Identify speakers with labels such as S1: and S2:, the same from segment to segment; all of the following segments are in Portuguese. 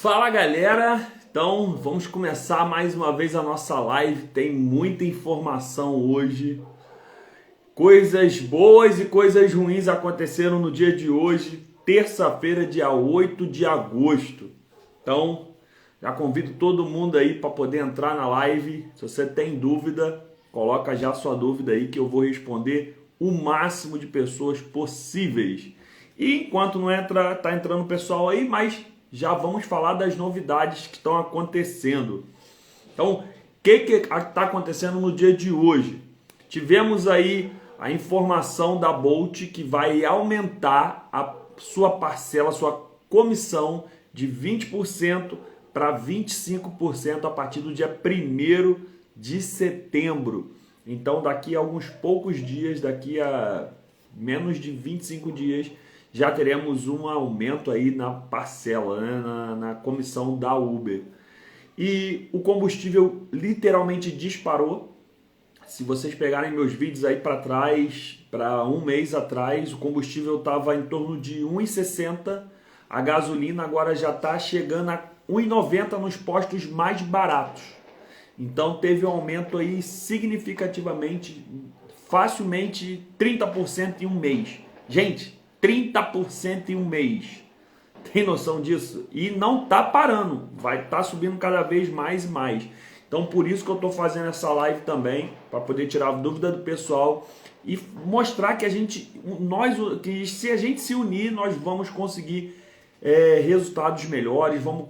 S1: Fala galera, então vamos começar mais uma vez a nossa live. Tem muita informação hoje, coisas boas e coisas ruins aconteceram no dia de hoje, terça-feira, dia 8 de agosto. Então já convido todo mundo aí para poder entrar na live. Se você tem dúvida, coloca já sua dúvida aí que eu vou responder o máximo de pessoas possíveis. E enquanto não entra, tá entrando o pessoal aí, mas já vamos falar das novidades que estão acontecendo. Então, o que está acontecendo no dia de hoje? Tivemos aí a informação da Bolt que vai aumentar a sua parcela, a sua comissão de 20% para 25% a partir do dia 1º de setembro. Então, daqui a alguns poucos dias, daqui a menos de 25 dias, já teremos um aumento aí na parcela, né? na comissão da Uber. E o combustível literalmente disparou. Se vocês pegarem meus vídeos aí para trás, para um mês atrás, o combustível estava em torno de 1,60. A gasolina agora já está chegando a 1,90 nos postos mais baratos. Então teve um aumento aí significativamente, facilmente 30% em um mês. Gente, 30% em um mês. Tem noção disso? E não tá parando, vai estar subindo cada vez mais e mais. Então por isso que eu estou fazendo essa live também, para poder tirar a dúvida do pessoal e mostrar que que se a gente se unir, nós vamos conseguir resultados melhores, vamos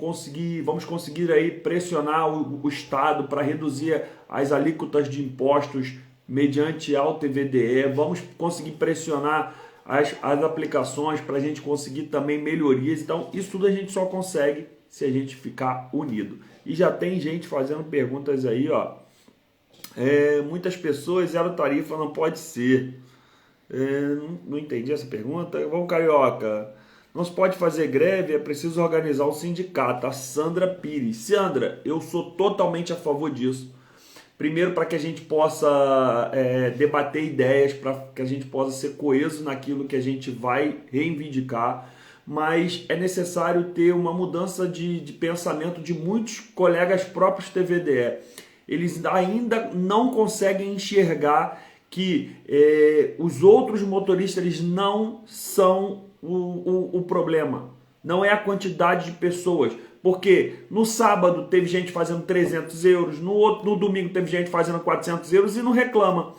S1: conseguir aí pressionar o Estado para reduzir as alíquotas de impostos mediante alta TVDE, vamos conseguir pressionar as aplicações para a gente conseguir também melhorias. Então isso tudo a gente só consegue se a gente ficar unido. E já tem gente fazendo perguntas aí, ó. Muitas pessoas, zero tarifa não pode ser. Não entendi essa pergunta. Vamos, Carioca. Não se pode fazer greve, é preciso organizar o sindicato. A Sandra Pires. Sandra, eu sou totalmente a favor disso. Primeiro, para que a gente possa debater ideias, para que a gente possa ser coeso naquilo que a gente vai reivindicar, mas é necessário ter uma mudança de pensamento de muitos colegas próprios TVDE. Eles ainda não conseguem enxergar que os outros motoristas eles não são o problema. Não é a quantidade de pessoas. Porque no sábado teve gente fazendo 300 euros, no domingo teve gente fazendo 400 euros e não reclama.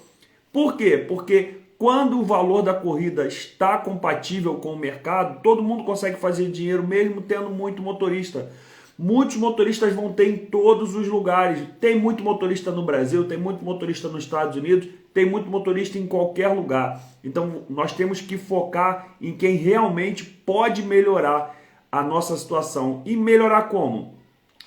S1: Por quê? Porque quando o valor da corrida está compatível com o mercado, todo mundo consegue fazer dinheiro mesmo tendo muito motorista. Muitos motoristas vão ter em todos os lugares. Tem muito motorista no Brasil, tem muito motorista nos Estados Unidos, tem muito motorista em qualquer lugar. Então nós temos que focar em quem realmente pode melhorar a nossa situação. E melhorar como?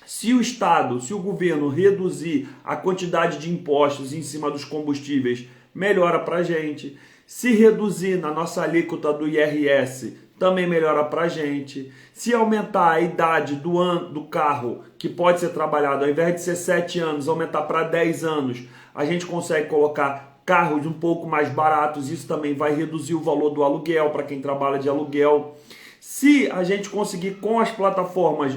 S1: Se o Estado, se o governo reduzir a quantidade de impostos em cima dos combustíveis, melhora para a gente. Se reduzir na nossa alíquota do IRS, também melhora para a gente. Se aumentar a idade do carro que pode ser trabalhado, ao invés de ser 7 anos, aumentar para 10 anos, a gente consegue colocar carros um pouco mais baratos. Isso também vai reduzir o valor do aluguel para quem trabalha de aluguel. Se a gente conseguir com as plataformas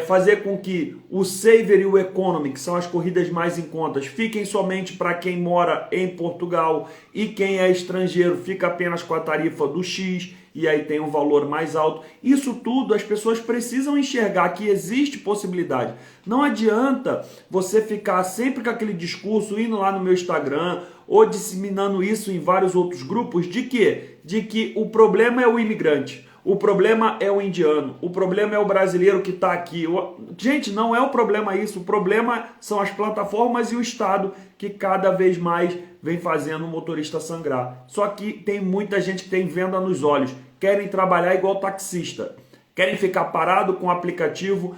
S1: fazer com que o Saver e o Economy, que são as corridas mais em contas, fiquem somente para quem mora em Portugal e quem é estrangeiro fica apenas com a tarifa do X e aí tem um valor mais alto. Isso tudo as pessoas precisam enxergar que existe possibilidade. Não adianta você ficar sempre com aquele discurso indo lá no meu Instagram ou disseminando isso em vários outros grupos de quê? De que o problema é o imigrante. O problema é o indiano, o problema é o brasileiro que está aqui. Gente, não é o problema isso, o problema são as plataformas e o Estado que cada vez mais vem fazendo o motorista sangrar. Só que tem muita gente que tem venda nos olhos, querem trabalhar igual taxista, querem ficar parado com o aplicativo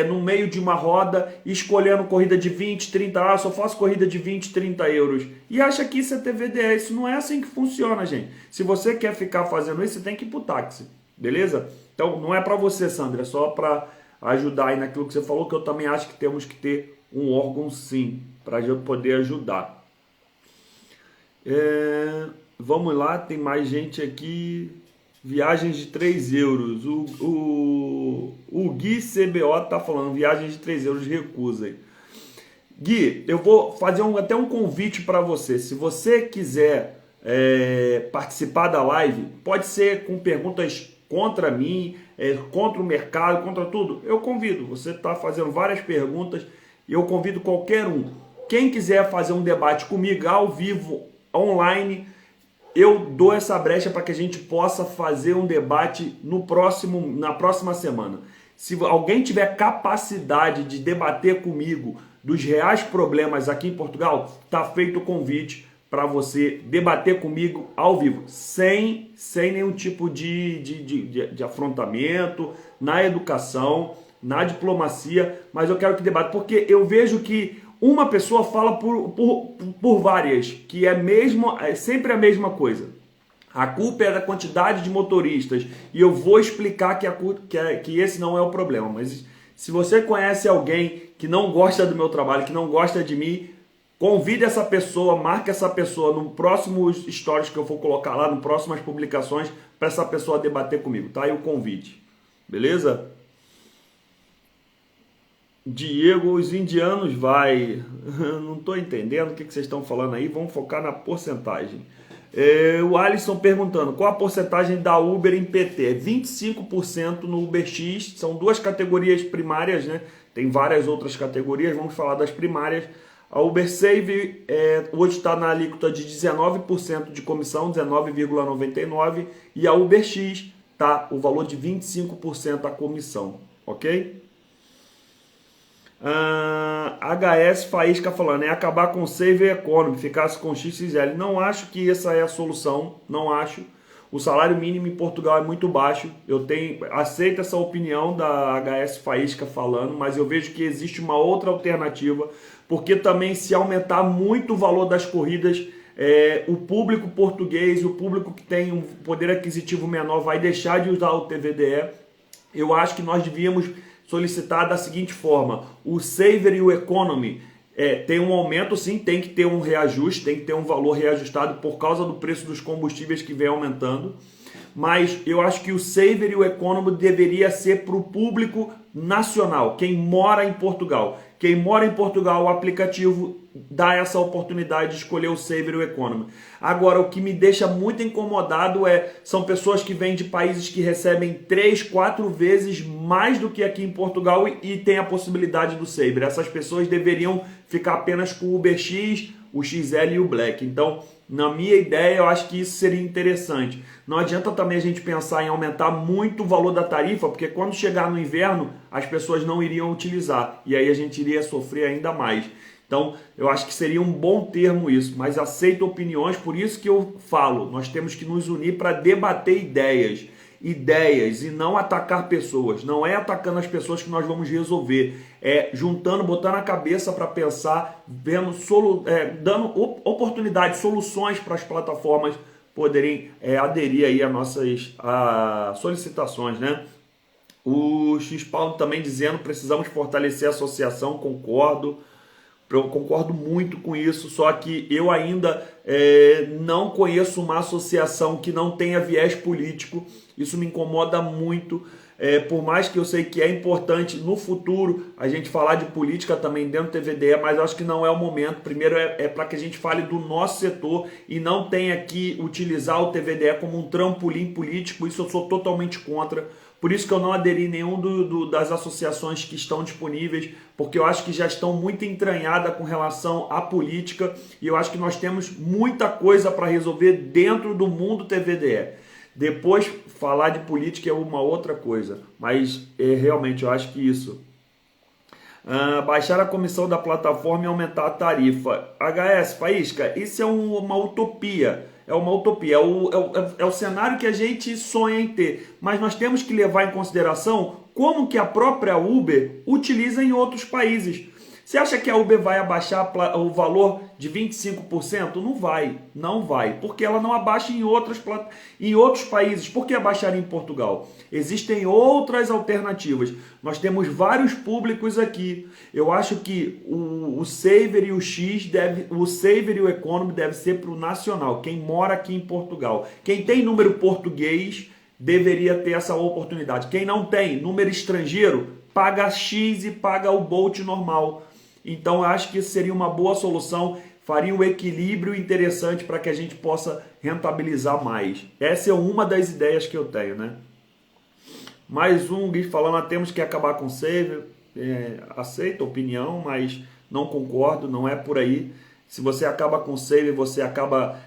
S1: no meio de uma roda, escolhendo corrida de 20, 30, só faço corrida de 20, 30 euros. E acha que isso é TVDE, isso não é assim que funciona, gente. Se você quer ficar fazendo isso, você tem que ir pro táxi. Beleza? Então não é para você, Sandra, é só para ajudar aí naquilo que você falou, que eu também acho que temos que ter um órgão sim, para poder ajudar. Vamos lá, tem mais gente aqui. Viagens de 3 euros. O Gui CBO tá falando, viagens de 3 euros, recusem. Gui, eu vou fazer até um convite para você. Se você quiser participar da live, pode ser com perguntas contra mim, contra o mercado, contra tudo. Eu convido. Você está fazendo várias perguntas e eu convido qualquer um. Quem quiser fazer um debate comigo ao vivo, online, eu dou essa brecha para que a gente possa fazer um debate na próxima semana. Se alguém tiver capacidade de debater comigo dos reais problemas aqui em Portugal, está feito o convite para você debater comigo ao vivo, sem nenhum tipo de afrontamento, na educação, na diplomacia, mas eu quero que debate, porque eu vejo que uma pessoa fala por várias, que é sempre a mesma coisa. A culpa é da quantidade de motoristas. E eu vou explicar que esse não é o problema. Mas se você conhece alguém que não gosta do meu trabalho, que não gosta de mim, convide essa pessoa, marque essa pessoa no próximo stories que eu for colocar lá, nas próximas publicações, para essa pessoa debater comigo. Tá aí o convite. Beleza? Diego, os indianos vai. Não estou entendendo o que vocês estão falando aí. Vamos focar na porcentagem. O Alisson perguntando qual a porcentagem da Uber em PT. É 25% no UberX. São duas categorias primárias, né? Tem várias outras categorias. Vamos falar das primárias. A UberSave hoje está na alíquota de 19% de comissão, 19,99%. E a UberX está o valor de 25% a comissão. Ok? HS Faísca falando, acabar com o Save Economy, ficasse com XXL. Não acho que essa é a solução, não acho. O salário mínimo em Portugal é muito baixo. Aceito essa opinião da HS Faísca falando, mas eu vejo que existe uma outra alternativa, porque também se aumentar muito o valor das corridas, o público português, o público que tem um poder aquisitivo menor vai deixar de usar o TVDE. Eu acho que nós devíamos solicitar da seguinte forma: o Saver e o Economy tem um aumento, sim, tem que ter um reajuste, tem que ter um valor reajustado por causa do preço dos combustíveis que vem aumentando, mas eu acho que o Saver e o Economy deveria ser para o público nacional, quem mora em Portugal. Quem mora em Portugal, o aplicativo dá essa oportunidade de escolher o Saver e o Economy. Agora, o que me deixa muito incomodado são pessoas que vêm de países que recebem 3, 4 vezes mais do que aqui em Portugal e tem a possibilidade do Saver. Essas pessoas deveriam ficar apenas com o UberX, o XL e o Black. Então, na minha ideia, eu acho que isso seria interessante. Não adianta também a gente pensar em aumentar muito o valor da tarifa, porque quando chegar no inverno, as pessoas não iriam utilizar. E aí a gente iria sofrer ainda mais. Então, eu acho que seria um bom termo isso, mas aceito opiniões, por isso que eu falo, nós temos que nos unir para debater ideias e não atacar pessoas. Não é atacando as pessoas que nós vamos resolver, é juntando, botando a cabeça para pensar, dando oportunidades, soluções para as plataformas poderem aderir aí a nossas solicitações, né? O X-Paulo também dizendo, precisamos fortalecer a associação, concordo. Eu concordo muito com isso, só que eu ainda não conheço uma associação que não tenha viés político. Isso me incomoda muito, por mais que eu sei que é importante no futuro a gente falar de política também dentro do TVDE, mas eu acho que não é o momento. Primeiro para que a gente fale do nosso setor e não tenha que utilizar o TVDE como um trampolim político. Isso eu sou totalmente contra. Por isso que eu não aderi nenhum das associações que estão disponíveis, porque eu acho que já estão muito entranhadas com relação à política e eu acho que nós temos muita coisa para resolver dentro do mundo TVDE. Depois, falar de política é uma outra coisa, mas realmente eu acho que isso. Baixar a comissão da plataforma e aumentar a tarifa. HS, Faísca, isso é uma utopia. É uma utopia, é o cenário que a gente sonha em ter. Mas nós temos que levar em consideração como que a própria Uber utiliza em outros países. Você acha que a Uber vai abaixar o valor de 25%? Não vai, porque ela não abaixa em outros países. Por que abaixar em Portugal? Existem outras alternativas. Nós temos vários públicos aqui. Eu acho que o Saver e o Saver e o Economy deve ser para o nacional, quem mora aqui em Portugal. Quem tem número português deveria ter essa oportunidade. Quem não tem número estrangeiro, paga X e paga o Bolt normal. Então eu acho que isso seria uma boa solução, faria um equilíbrio interessante para que a gente possa rentabilizar mais. Essa é uma das ideias que eu tenho, né? Mais um Gui falando, temos que acabar com o save. Aceito a opinião, mas não concordo, não é por aí. Se você acaba com o save, você acaba...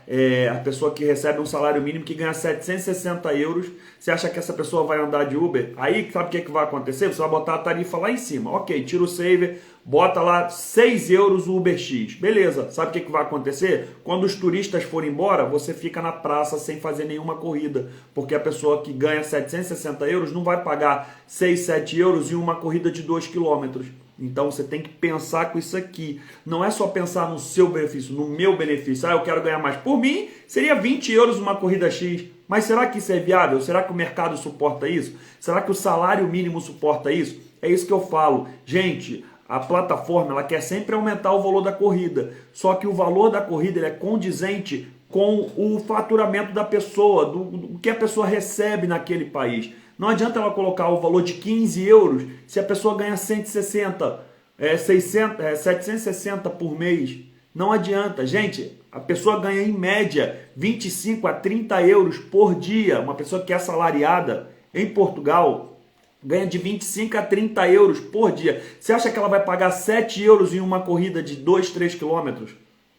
S1: a pessoa que recebe um salário mínimo que ganha 760 euros, você acha que essa pessoa vai andar de Uber? Aí, sabe o que vai acontecer? Você vai botar a tarifa lá em cima. Ok, tira o save, bota lá 6 euros o Uber X. Beleza, sabe o que vai acontecer? Quando os turistas forem embora, você fica na praça sem fazer nenhuma corrida. Porque a pessoa que ganha 760 euros não vai pagar 6, 7 euros em uma corrida de 2 quilômetros. Então você tem que pensar com isso aqui. Não é só pensar no seu benefício, no meu benefício. Eu quero ganhar mais. Por mim, seria 20 euros uma corrida X. Mas será que isso é viável? Será que o mercado suporta isso? Será que o salário mínimo suporta isso? É isso que eu falo. Gente, a plataforma ela quer sempre aumentar o valor da corrida. Só que o valor da corrida ele é condizente com o faturamento da pessoa, do que a pessoa recebe naquele país. Não adianta ela colocar o valor de 15 euros se a pessoa ganha 160, 760 por mês. Não adianta. Gente, a pessoa ganha em média 25 a 30 euros por dia. Uma pessoa que é assalariada em Portugal ganha de 25 a 30 euros por dia. Você acha que ela vai pagar 7 euros em uma corrida de 2, 3 quilômetros?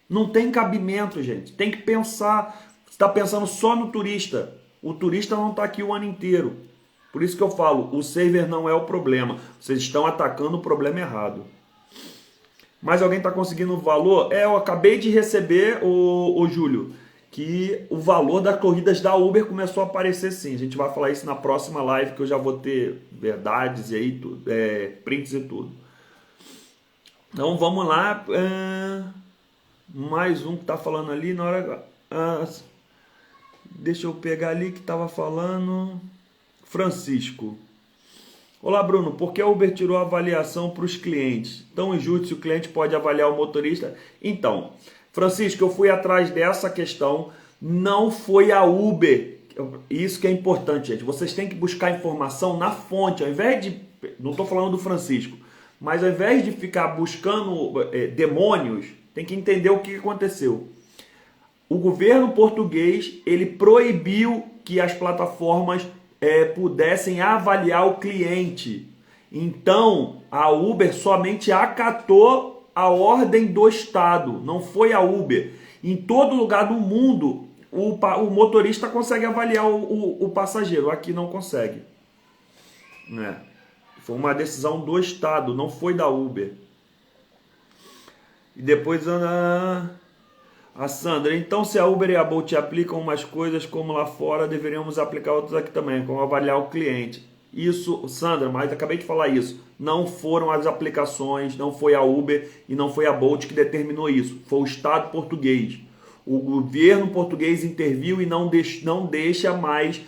S1: Não tem cabimento, gente. Tem que pensar. Você está pensando só no turista. O turista não está aqui o ano inteiro. Por isso que eu falo, o saver não é o problema. Vocês estão atacando o problema errado. Mas alguém está conseguindo o valor? Eu acabei de receber, o Júlio, que o valor das corridas da Uber começou a aparecer sim. A gente vai falar isso na próxima live, que eu já vou ter verdades e aí, tudo, prints e tudo. Então vamos lá. Mais um que está falando ali na hora... deixa eu pegar ali que estava falando... Francisco. Olá, Bruno. Por que a Uber tirou a avaliação para os clientes? Tão injusto se o cliente pode avaliar o motorista? Então, Francisco, eu fui atrás dessa questão. Não foi a Uber. Isso que é importante, gente. Vocês têm que buscar informação na fonte. Ao invés de... Não estou falando do Francisco. Mas ao invés de ficar buscando demônios, tem que entender o que aconteceu. O governo português, ele proibiu que as plataformas pudessem avaliar o cliente. Então, a Uber somente acatou a ordem do Estado, não foi a Uber. Em todo lugar do mundo, o motorista consegue avaliar o passageiro, aqui não consegue. Foi uma decisão do Estado, não foi da Uber. E depois a Sandra, então se a Uber e a Bolt aplicam umas coisas como lá fora, deveríamos aplicar outras aqui também, como avaliar o cliente. Isso, Sandra, mas acabei de falar isso. Não foram as aplicações, não foi a Uber e não foi a Bolt que determinou isso. Foi o Estado português. O governo português interviu e não deixa mais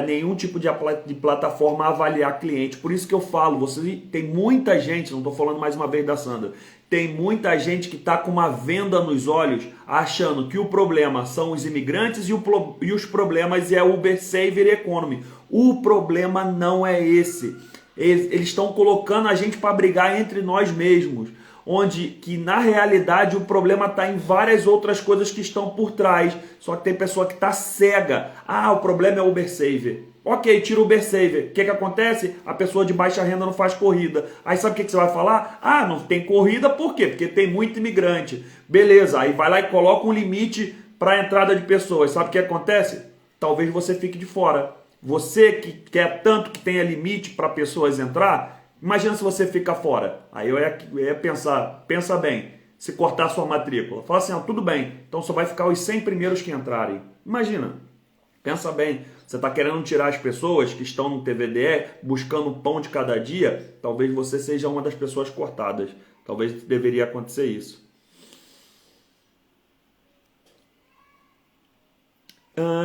S1: nenhum tipo de plataforma avaliar cliente. Por isso que eu falo, tem muita gente, não estou falando mais uma vez da Sandra, tem muita gente que está com uma venda nos olhos, achando que o problema são os imigrantes e os problemas é Uber, Saver e Economy. O problema não é esse. Eles estão colocando a gente para brigar entre nós mesmos, onde que na realidade o problema está em várias outras coisas que estão por trás. Só que tem pessoa que está cega. O problema é Uber Saver. Ok, tira o Uber Saver. O que acontece? A pessoa de baixa renda não faz corrida. Aí sabe o que você vai falar? Não tem corrida, por quê? Porque tem muito imigrante. Beleza, aí vai lá e coloca um limite para a entrada de pessoas. Sabe o que acontece? Talvez você fique de fora. Você que quer tanto que tenha limite para pessoas entrar, imagina se você fica fora. Aí eu ia pensar, pensa bem, se cortar sua matrícula. Fala assim, tudo bem, então só vai ficar os 100 primeiros que entrarem. Imagina, pensa bem, você está querendo tirar as pessoas que estão no TVDE, buscando o pão de cada dia, talvez você seja uma das pessoas cortadas. Talvez deveria acontecer isso.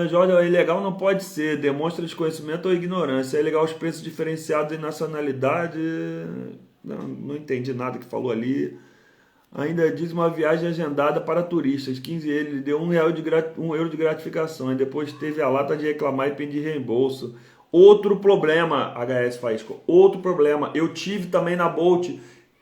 S1: Jorge, ilegal não pode ser, demonstra desconhecimento ou ignorância. É ilegal os preços diferenciados em nacionalidade. Não entendi nada que falou ali. Ainda diz uma viagem agendada para turistas. 15 ele deu €1 de gratificação. E depois teve a lata de reclamar e pedir reembolso. Outro problema, HS Faísco. Outro problema. Eu tive também na Bolt.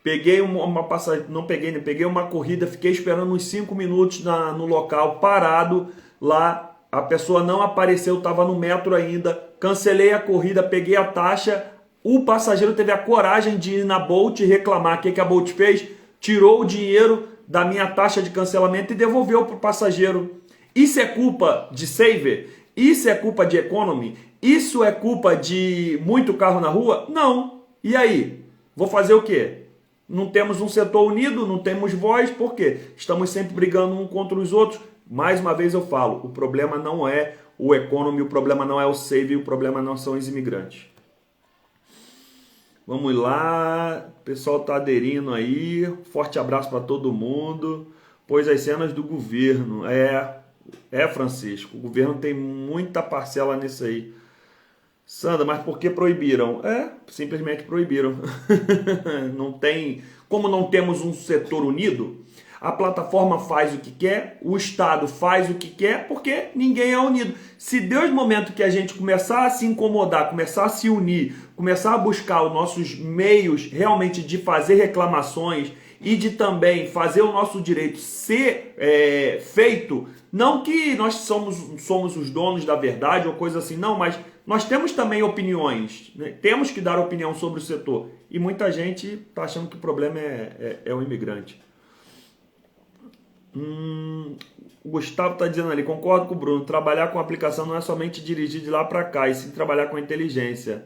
S1: Peguei uma passagem. Não peguei, né? Peguei uma corrida. Fiquei esperando uns 5 minutos no local, parado lá. A pessoa não apareceu, estava no metro ainda. Cancelei a corrida, peguei a taxa. O passageiro teve a coragem de ir na Bolt e reclamar. O que a Bolt fez? Tirou o dinheiro da minha taxa de cancelamento e devolveu para o passageiro. Isso é culpa de Saver? Isso é culpa de Economy? Isso é culpa de muito carro na rua? Não. E aí? Vou fazer o quê? Não temos um setor unido, não temos voz, por quê? Estamos sempre brigando um contra os outros. Mais uma vez eu falo, o problema não é o Economy, o problema não é o Saver, o problema não são os imigrantes. Vamos lá, o pessoal está aderindo aí, forte abraço para todo mundo, pois as cenas do governo, Francisco, o governo tem muita parcela nisso aí. Sandra, mas por que proibiram? Simplesmente proibiram. Não tem, como não temos um setor unido, a plataforma faz o que quer, o Estado faz o que quer, porque ninguém é unido. Se Deus, no momento que a gente começar a se incomodar, começar a se unir, começar a buscar os nossos meios realmente de fazer reclamações e de também fazer o nosso direito ser feito, não que nós somos os donos da verdade ou coisa assim, não, mas nós temos também opiniões, né? Temos que dar opinião sobre o setor. E muita gente está achando que o problema é o imigrante. O Gustavo está dizendo ali, concordo com o Bruno, trabalhar com aplicação não é somente dirigir de lá para cá, e sim trabalhar com inteligência.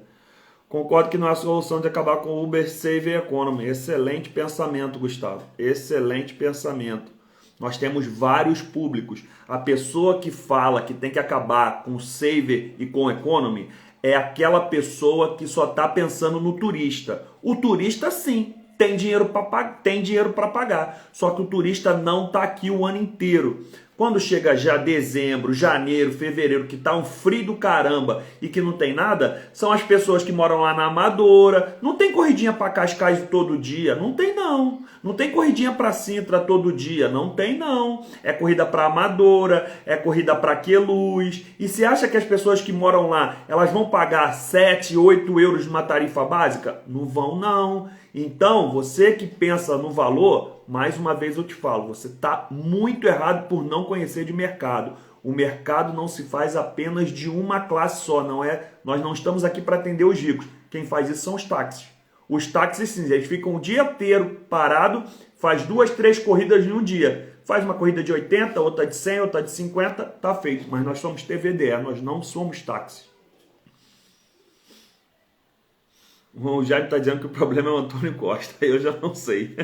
S1: Concordo que não é a solução de acabar com o Uber, Saver e Economy. Excelente pensamento, Gustavo. Excelente pensamento. Nós temos vários públicos. A pessoa que fala que tem que acabar com o Saver e com o Economy é aquela pessoa que só está pensando no turista. O turista, sim, tem dinheiro para pagar. Só que o turista não está aqui o ano inteiro. Quando chega já dezembro, janeiro, fevereiro, que tá um frio do caramba e que não tem nada, são as pessoas que moram lá na Amadora. Não tem corridinha para Cascais todo dia? Não tem não. Não tem corridinha para Sintra todo dia? Não tem não. É corrida para Amadora, é corrida para Queluz. E você acha que as pessoas que moram lá, elas vão pagar 7, 8 euros numa tarifa básica? Não vão não. Então, você que pensa no valor, mais uma vez eu te falo, você está muito errado por não conhecer de mercado. O mercado não se faz apenas de uma classe só, não é? Nós não estamos aqui para atender os ricos. Quem faz isso são os táxis. Os táxis, sim, eles ficam o dia inteiro parado, faz 2, 3 corridas em um dia. Faz uma corrida de 80, outra de 100, outra de 50, tá feito. Mas nós somos TVDE, nós não somos táxis. O Jaime está dizendo que o problema é o Antônio Costa. Eu já não sei.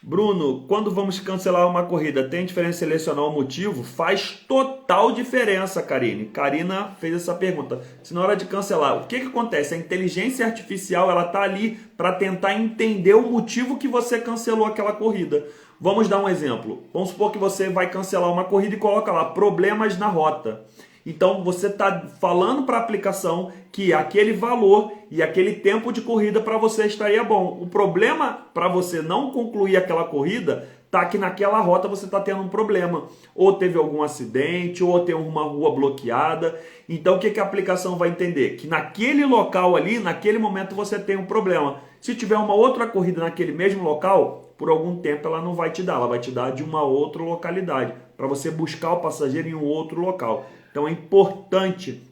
S1: Bruno, quando vamos cancelar uma corrida, tem diferença selecionar o motivo? Faz total diferença, Karine. Karina fez essa pergunta. Se na hora de cancelar, o que acontece? A inteligência artificial ela está ali para tentar entender o motivo que você cancelou aquela corrida. Vamos dar um exemplo. Vamos supor que você vai cancelar uma corrida e coloca lá problemas na rota. Então você está falando para a aplicação que aquele valor e aquele tempo de corrida para você estaria bom. O problema para você não concluir aquela corrida está que naquela rota você está tendo um problema. Ou teve algum acidente, ou tem uma rua bloqueada. Então o que a aplicação vai entender? Que naquele local ali, naquele momento você tem um problema. Se tiver uma outra corrida naquele mesmo local, por algum tempo ela não vai te dar. Ela vai te dar de uma outra localidade, para você buscar o passageiro em um outro local. Então é importante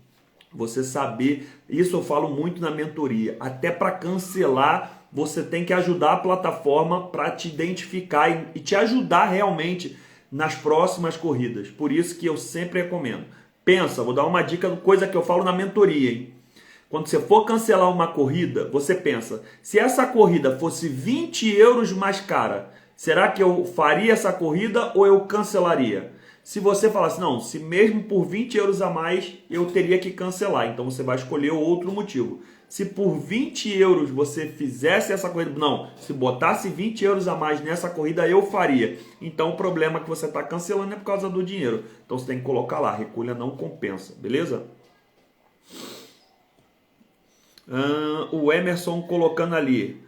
S1: você saber, isso eu falo muito na mentoria, até para cancelar você tem que ajudar a plataforma para te identificar e te ajudar realmente nas próximas corridas. Por isso que eu sempre recomendo. Pensa, vou dar uma dica, coisa que eu falo na mentoria, hein? Quando você for cancelar uma corrida, você pensa, se essa corrida fosse 20 euros mais cara, será que eu faria essa corrida ou eu cancelaria? Se você falasse, não, se mesmo por 20 euros a mais eu teria que cancelar, então você vai escolher outro motivo. Se por 20 euros você fizesse essa corrida, não, se botasse 20 euros a mais nessa corrida eu faria. Então o problema que você está cancelando é por causa do dinheiro. Então você tem que colocar lá, recolha não compensa, beleza? O Emerson colocando ali.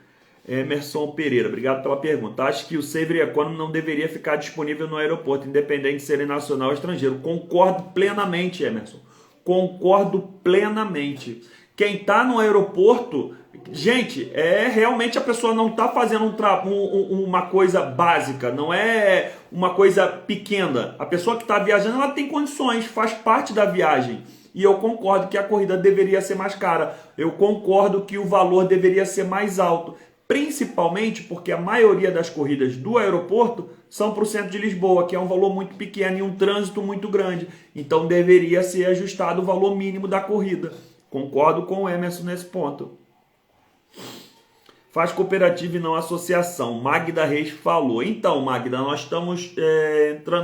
S1: Emerson Pereira, obrigado pela pergunta. Acho que o Saver Economy não deveria ficar disponível no aeroporto, independente de ser nacional ou estrangeiro. Concordo plenamente, Emerson. Concordo plenamente. Quem está no aeroporto, gente, realmente a pessoa não está fazendo uma coisa básica, não é uma coisa pequena. A pessoa que está viajando, ela tem condições, faz parte da viagem. E eu concordo que a corrida deveria ser mais cara. Eu concordo que o valor deveria ser mais alto. Principalmente porque a maioria das corridas do aeroporto são para o centro de Lisboa, que é um valor muito pequeno e um trânsito muito grande. Então deveria ser ajustado o valor mínimo da corrida. Concordo com o Emerson nesse ponto. Faz cooperativa e não associação. Magda Reis falou. Então, Magda, nós estamos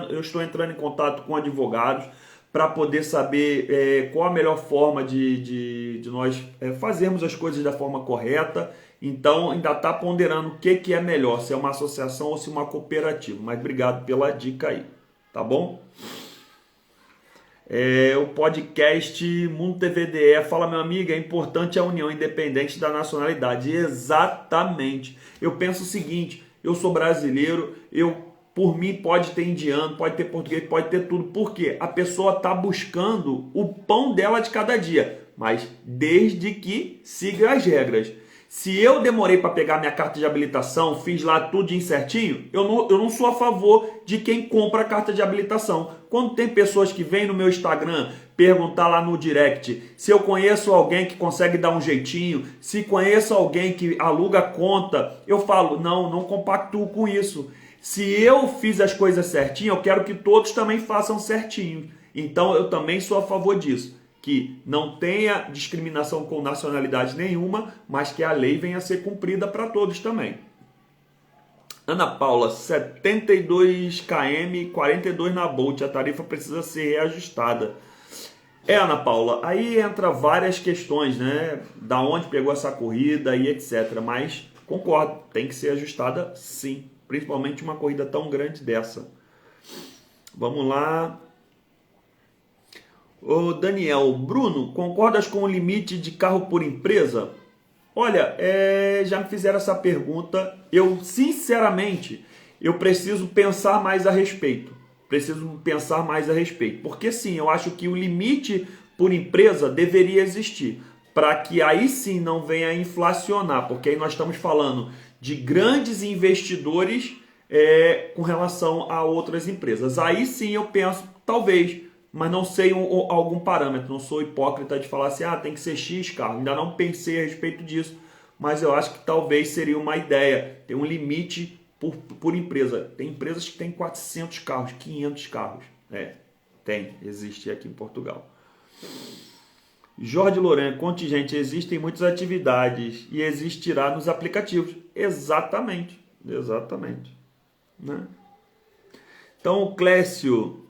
S1: eu estou entrando em contato com advogados para poder saber qual a melhor forma de nós fazermos as coisas da forma correta. Então, ainda está ponderando o que é melhor, se é uma associação ou se é uma cooperativa. Mas obrigado pela dica aí, tá bom? O podcast Mundo TVDE fala, meu amigo, é importante a união independente da nacionalidade. Exatamente. Eu penso o seguinte, eu sou brasileiro, por mim pode ter indiano, pode ter português, pode ter tudo. Por quê? A pessoa está buscando o pão dela de cada dia, mas desde que siga as regras. Se eu demorei para pegar minha carta de habilitação, fiz lá tudo certinho, eu não sou a favor de quem compra a carta de habilitação. Quando tem pessoas que vêm no meu Instagram perguntar lá no direct se eu conheço alguém que consegue dar um jeitinho, se conheço alguém que aluga conta, eu falo, não compactuo com isso. Se eu fiz as coisas certinho, eu quero que todos também façam certinho. Então eu também sou a favor disso. Que não tenha discriminação com nacionalidade nenhuma, mas que a lei venha a ser cumprida para todos também. Ana Paula, 72 km, 42 na Bolt, a tarifa precisa ser reajustada. Ana Paula, aí entra várias questões, né? Da onde pegou essa corrida e etc. Mas concordo, tem que ser ajustada sim, principalmente uma corrida tão grande dessa. Vamos lá. Ô Daniel, Bruno, concordas com o limite de carro por empresa? Olha, já me fizeram essa pergunta. Eu, sinceramente, eu preciso pensar mais a respeito. Porque sim, eu acho que o limite por empresa deveria existir. Para que aí sim não venha a inflacionar. Porque aí nós estamos falando de grandes investidores com relação a outras empresas. Aí sim eu penso, talvez... mas não sei algum parâmetro, não sou hipócrita de falar assim, tem que ser X carro, ainda não pensei a respeito disso, mas eu acho que talvez seria uma ideia, ter um limite por empresa. Tem empresas que têm 400 carros, 500 carros, existe aqui em Portugal. Jorge Lourenço, contingente, existem muitas atividades e existirá nos aplicativos. Exatamente, né? Então o Clécio...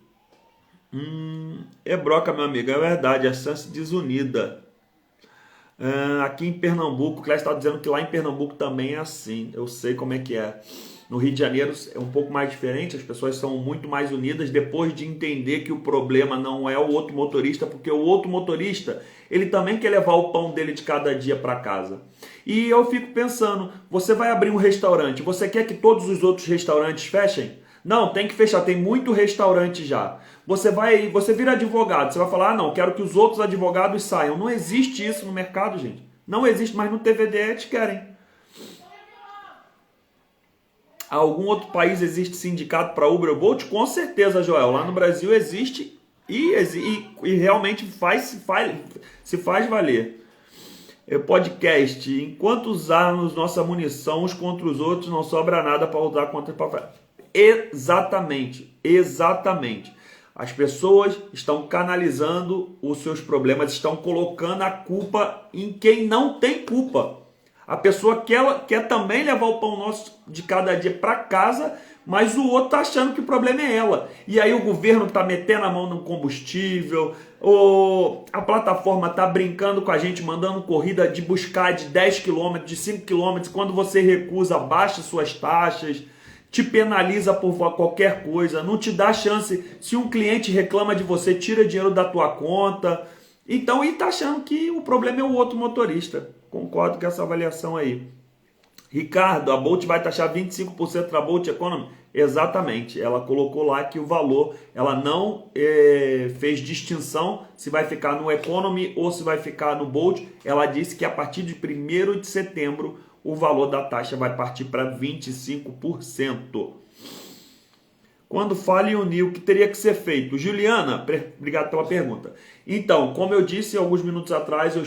S1: broca, meu amigo, é verdade, a chance desunida. Aqui em Pernambuco, o Clécio está dizendo que lá em Pernambuco também é assim, eu sei como é que é. No Rio de Janeiro é um pouco mais diferente, as pessoas são muito mais unidas depois de entender que o problema não é o outro motorista, porque o outro motorista, ele também quer levar o pão dele de cada dia para casa. E eu fico pensando, você vai abrir um restaurante, você quer que todos os outros restaurantes fechem? Não, tem que fechar, tem muito restaurante já. Você vira advogado, você vai falar, não, quero que os outros advogados saiam. Não existe isso no mercado, gente. Não existe, mas no TVDE eles querem. Algum outro país existe sindicato para Uber ou Bolt? Com certeza, Joel. Lá no Brasil existe e realmente se faz valer. Podcast, enquanto usarmos nossa munição uns contra os outros, não sobra nada para usar contra o... Exatamente. As pessoas estão canalizando os seus problemas, estão colocando a culpa em quem não tem culpa. A pessoa quer também levar o pão nosso de cada dia para casa, mas o outro está achando que o problema é ela. E aí o governo está metendo a mão no combustível, a plataforma está brincando com a gente, mandando corrida de buscar de 10 km, de 5 km, quando você recusa, baixa suas taxas, te penaliza por qualquer coisa, não te dá chance. Se um cliente reclama de você, tira dinheiro da tua conta. Então, e tá achando que o problema é o outro motorista. Concordo com essa avaliação aí. Ricardo, a Bolt vai taxar 25% da Bolt Economy? Exatamente, ela colocou lá que o valor, ela não fez distinção se vai ficar no Economy ou se vai ficar no Bolt. Ela disse que a partir de 1º de setembro o valor da taxa vai partir para 25%. Quando fala em unir, o que teria que ser feito? Juliana, obrigado pela pergunta. Então, como eu disse alguns minutos atrás, eu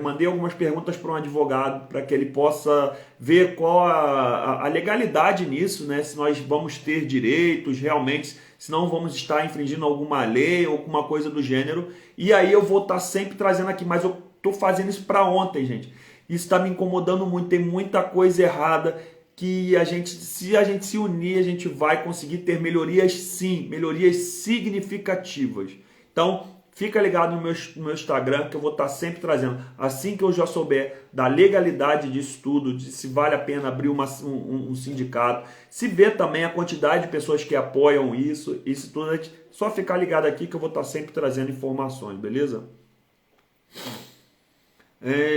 S1: mandei algumas perguntas para um advogado para que ele possa ver qual a legalidade nisso, né? Se nós vamos ter direitos realmente, se não vamos estar infringindo alguma lei ou alguma coisa do gênero. E aí eu vou estar sempre trazendo aqui, mas eu estou fazendo isso para ontem, gente. Isso está me incomodando muito, tem muita coisa errada que se a gente se unir, a gente vai conseguir ter melhorias sim, melhorias significativas. Então, fica ligado no meu Instagram, que eu vou estar sempre trazendo. Assim que eu já souber da legalidade disso tudo, de se vale a pena abrir um sindicato, se ver também a quantidade de pessoas que apoiam isso tudo, só ficar ligado aqui que eu vou estar sempre trazendo informações, beleza?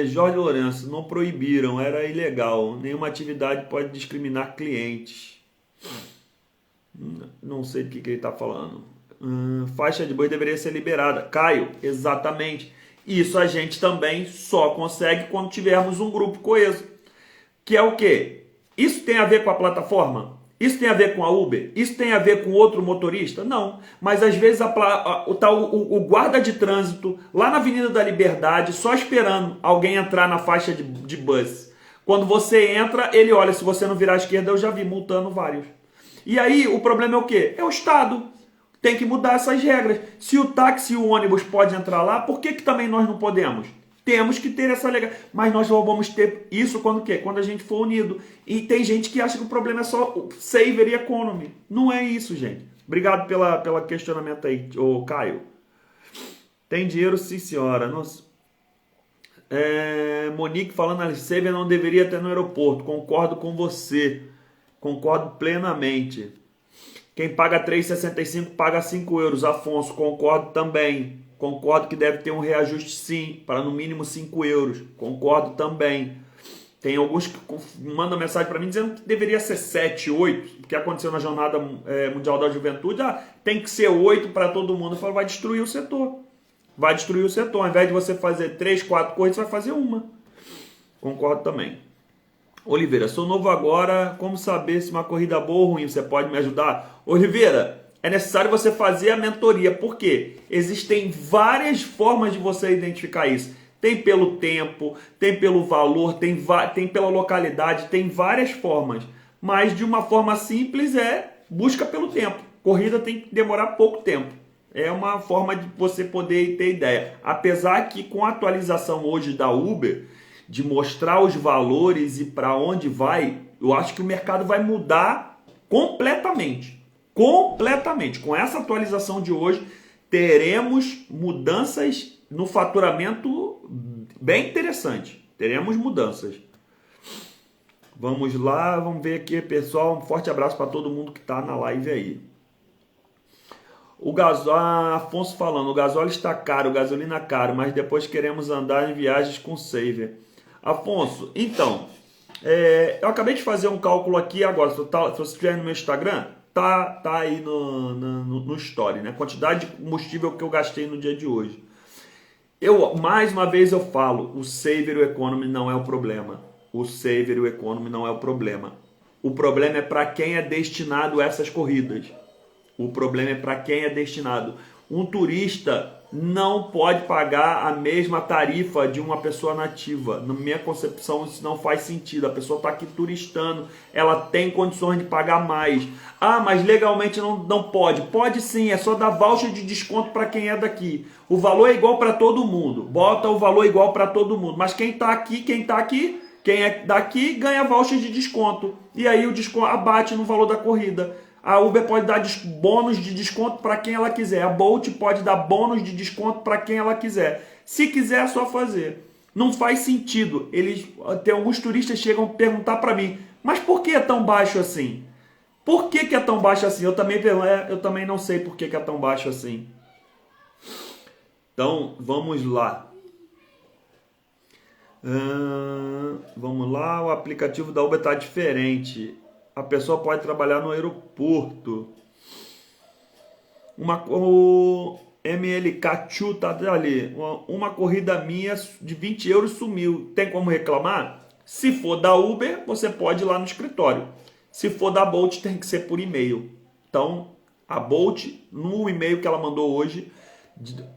S1: Jorge Lourenço, não proibiram, era ilegal. Nenhuma atividade pode discriminar clientes. Não sei do que ele está falando. Faixa de boi deveria ser liberada. Caio, exatamente. Isso a gente também só consegue quando tivermos um grupo coeso. Que é o quê? Isso tem a ver com a plataforma? Isso tem a ver com a Uber? Isso tem a ver com outro motorista? Não. Mas às vezes tá o guarda de trânsito lá na Avenida da Liberdade só esperando alguém entrar na faixa de bus. Quando você entra, ele olha, se você não virar à esquerda, eu já vi multando vários. E aí o problema é o quê? É o Estado. Tem que mudar essas regras. Se o táxi e o ônibus podem entrar lá, por que também nós não podemos? Temos que ter essa legal. Mas nós só vamos ter isso quando o quê? Quando a gente for unido. E tem gente que acha que o problema é só o Saver e Economy. Não é isso, gente. Obrigado pela questionamento aí, ô Caio. Tem dinheiro, sim, senhora. Nossa. Monique falando ali, Saver não deveria ter no aeroporto. Concordo com você. Concordo plenamente. Quem paga 3,65 paga 5 euros. Afonso, concordo também. Concordo que deve ter um reajuste sim, para no mínimo 5 euros. Concordo também. Tem alguns que mandam mensagem para mim dizendo que deveria ser 7, 8, porque aconteceu na Jornada Mundial da Juventude. Tem que ser 8 para todo mundo. Eu falo, vai destruir o setor. Vai destruir o setor. Ao invés de você fazer 3, 4 corridas, você vai fazer uma. Concordo também. Oliveira, sou novo agora, como saber se uma corrida é boa ou ruim? Você pode me ajudar? Oliveira, é necessário você fazer a mentoria. Por quê? Existem várias formas de você identificar isso. Tem pelo tempo, tem pelo valor, tem pela localidade, tem várias formas. Mas de uma forma simples busca pelo tempo. Corrida tem que demorar pouco tempo. É uma forma de você poder ter ideia. Apesar que com a atualização hoje da Uber, de mostrar os valores e para onde vai, eu acho que o mercado vai mudar completamente. Completamente. Com essa atualização de hoje, teremos mudanças no faturamento bem interessante. Teremos mudanças. Vamos lá, vamos ver aqui, pessoal. Um forte abraço para todo mundo que está na live aí. Afonso falando, o gasóleo está caro, gasolina caro, mas depois queremos andar em viagens com Saver. Afonso, então, eu acabei de fazer um cálculo aqui agora. Se você estiver no meu Instagram, tá aí no story, né? Quantidade de combustível que eu gastei no dia de hoje. Mais uma vez eu falo, o Saver e o Economy não é o problema. O Saver e o Economy não é o problema. O problema é para quem é destinado a essas corridas. O problema é para quem é destinado. Um turista não pode pagar a mesma tarifa de uma pessoa nativa. Na minha concepção, isso não faz sentido. A pessoa está aqui turistando, ela tem condições de pagar mais. Ah, mas legalmente não pode. Pode sim, é só dar voucher de desconto para quem é daqui. O valor é igual para todo mundo. Bota o valor igual para todo mundo. Mas quem está aqui, quem é daqui, ganha voucher de desconto. E aí o desconto abate no valor da corrida. A Uber pode dar bônus de desconto para quem ela quiser. A Bolt pode dar bônus de desconto para quem ela quiser. Se quiser, é só fazer. Não faz sentido. Tem alguns turistas que chegam a perguntar para mim, mas por que é tão baixo assim? Por que é tão baixo assim? Eu também não sei por que é tão baixo assim. Então, vamos lá. Vamos lá, o aplicativo da Uber está diferente. A pessoa pode trabalhar no aeroporto. O MLK Chu tá ali. Uma corrida minha de 20 euros sumiu. Tem como reclamar? Se for da Uber, você pode ir lá no escritório. Se for da Bolt, tem que ser por e-mail. Então, a Bolt, no e-mail que ela mandou hoje,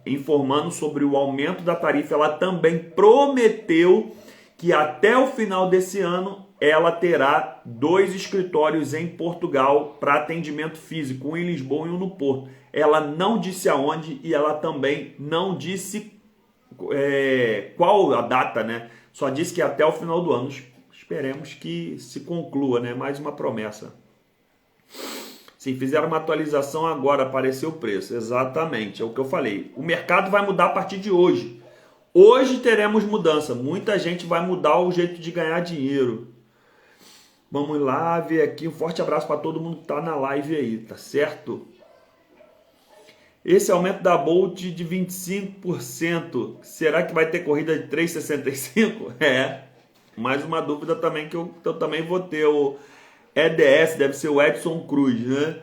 S1: informando sobre o aumento da tarifa, ela também prometeu que até o final desse ano ela terá 2 escritórios em Portugal para atendimento físico, um em Lisboa e um no Porto. Ela não disse aonde e ela também não disse qual a data, né? Só disse que até o final do ano. Esperemos que se conclua, né? Mais uma promessa. Sim, fizeram uma atualização agora, apareceu o preço. Exatamente, é o que eu falei. O mercado vai mudar a partir de hoje. Hoje teremos mudança. Muita gente vai mudar o jeito de ganhar dinheiro. Vamos lá ver aqui. Um forte abraço para todo mundo que está na live aí, tá certo? Esse aumento da Bolt de 25%, será que vai ter corrida de 3,65? Mais uma dúvida também que eu também vou ter. O EDS deve ser o Edson Cruz, né?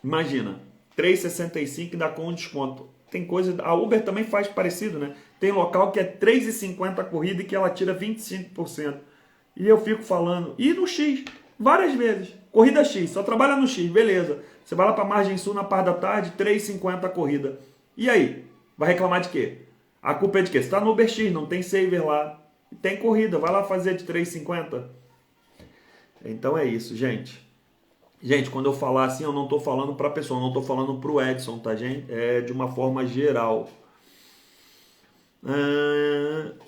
S1: Imagina, 3,65 dá com desconto. Tem coisa, a Uber também faz parecido, né? Tem local que é 3,50 a corrida e que ela tira 25%. E eu fico falando, e no X, várias vezes. Corrida X, só trabalha no X, beleza. Você vai lá para Margem Sul na parte da tarde, 3,50 a corrida. E aí? Vai reclamar de quê? A culpa é de quê? Você está no Uber X, não tem saver lá. Tem corrida, vai lá fazer de 3,50. Então é isso, gente. Gente, quando eu falar assim, eu não estou falando para a pessoa, não estou falando para o Edson, tá, gente? É de uma forma geral.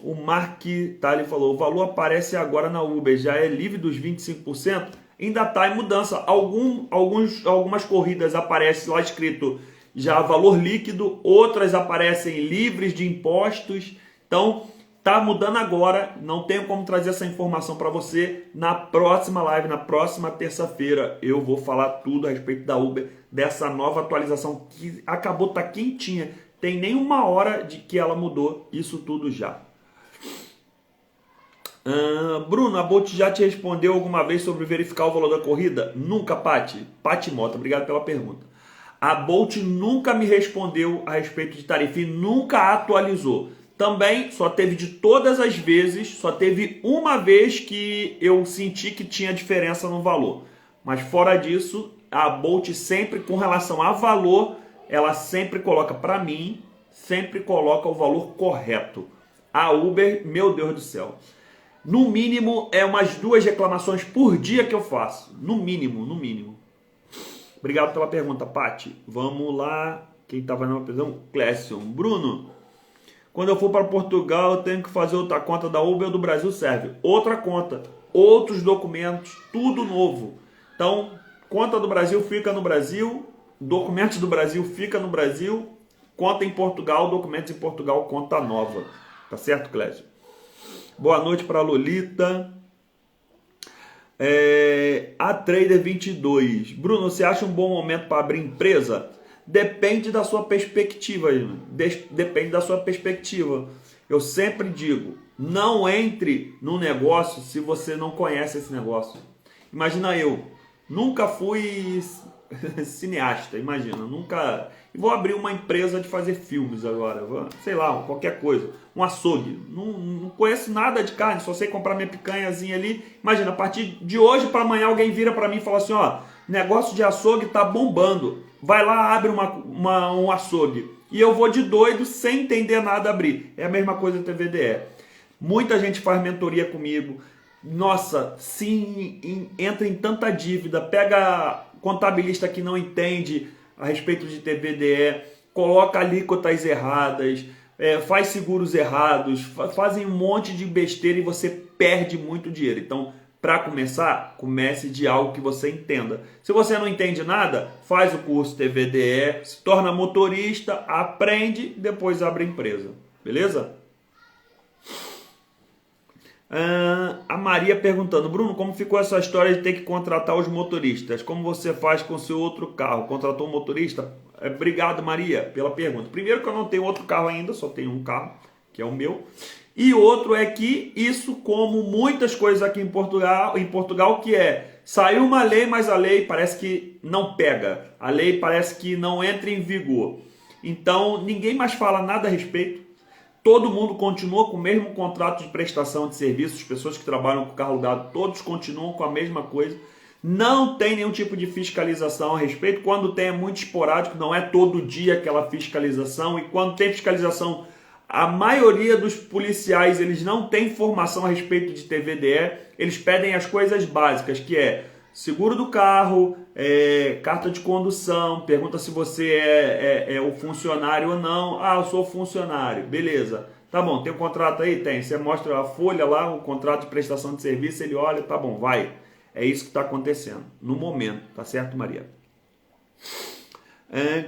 S1: O Mark Tali falou, o valor aparece agora na Uber, já é livre dos 25%? Ainda está em mudança. Algumas corridas aparecem lá escrito já valor líquido, outras aparecem livres de impostos. Então, tá mudando agora. Não tenho como trazer essa informação para você. Na próxima live, na próxima terça-feira, eu vou falar tudo a respeito da Uber, dessa nova atualização que acabou de estar quentinha. Tem nem uma hora de que ela mudou isso tudo já. Bruno, a Bolt já te respondeu alguma vez sobre verificar o valor da corrida? Nunca, Pati. Pati Mota, obrigado pela pergunta. A Bolt nunca me respondeu a respeito de tarifa e nunca atualizou. Também só teve de todas as vezes, só teve uma vez que eu senti que tinha diferença no valor. Mas fora disso, a Bolt sempre, com relação a valor, ela sempre coloca para mim, sempre coloca o valor correto. A Uber, meu Deus do céu. No mínimo, é umas 2 reclamações por dia que eu faço. No mínimo, no mínimo. Obrigado pela pergunta, Pati. Vamos lá. Quem estava na prisão? Clécio. Bruno, quando eu for para Portugal, eu tenho que fazer outra conta da Uber ou do Brasil serve? Outra conta. Outros documentos. Tudo novo. Então, conta do Brasil fica no Brasil. Documentos do Brasil fica no Brasil. Conta em Portugal. Documentos em Portugal. Conta nova. Tá certo, Clécio? Boa noite para a Lolita. A Trader 22. Bruno, você acha um bom momento para abrir empresa? Depende da sua perspectiva. Depende da sua perspectiva. Eu sempre digo, não entre no negócio se você não conhece esse negócio. Imagina eu, nunca fui cineasta, imagina, nunca... Vou abrir uma empresa de fazer filmes agora, sei lá, qualquer coisa, um açougue. Não conheço nada de carne, só sei comprar minha picanhazinha ali. Imagina, a partir de hoje para amanhã alguém vira para mim e fala assim, ó, negócio de açougue tá bombando. Vai lá, abre um açougue. E eu vou de doido, sem entender nada, abrir. É a mesma coisa do TVDE. Muita gente faz mentoria comigo. Nossa, sim, entra em tanta dívida, pega contabilista que não entende a respeito de TVDE, coloca alíquotas erradas, faz seguros errados, fazem um monte de besteira e você perde muito dinheiro. Então, para começar, comece de algo que você entenda. Se você não entende nada, faz o curso TVDE, se torna motorista, aprende, depois abre a empresa. Beleza? A Maria perguntando, Bruno, como ficou essa história de ter que contratar os motoristas? Como você faz com o seu outro carro? Contratou um motorista? Obrigado, Maria, pela pergunta. Primeiro que eu não tenho outro carro ainda, só tenho um carro, que é o meu. E outro é que isso, como muitas coisas aqui em Portugal, que é, saiu uma lei, mas a lei parece que não pega, a lei parece que não entra em vigor. Então, ninguém mais fala nada a respeito, todo mundo continua com o mesmo contrato de prestação de serviços, pessoas que trabalham com carro alugado, todos continuam com a mesma coisa, não tem nenhum tipo de fiscalização a respeito, quando tem é muito esporádico, não é todo dia aquela fiscalização, e quando tem fiscalização, a maioria dos policiais, eles não têm formação a respeito de TVDE, eles pedem as coisas básicas, que é seguro do carro, carta de condução, pergunta se você é o funcionário ou não. Ah, eu sou funcionário, beleza. Tá bom, tem um contrato aí? Tem. Você mostra a folha lá, o contrato de prestação de serviço, ele olha, tá bom, vai. É isso que está acontecendo no momento, tá certo, Maria?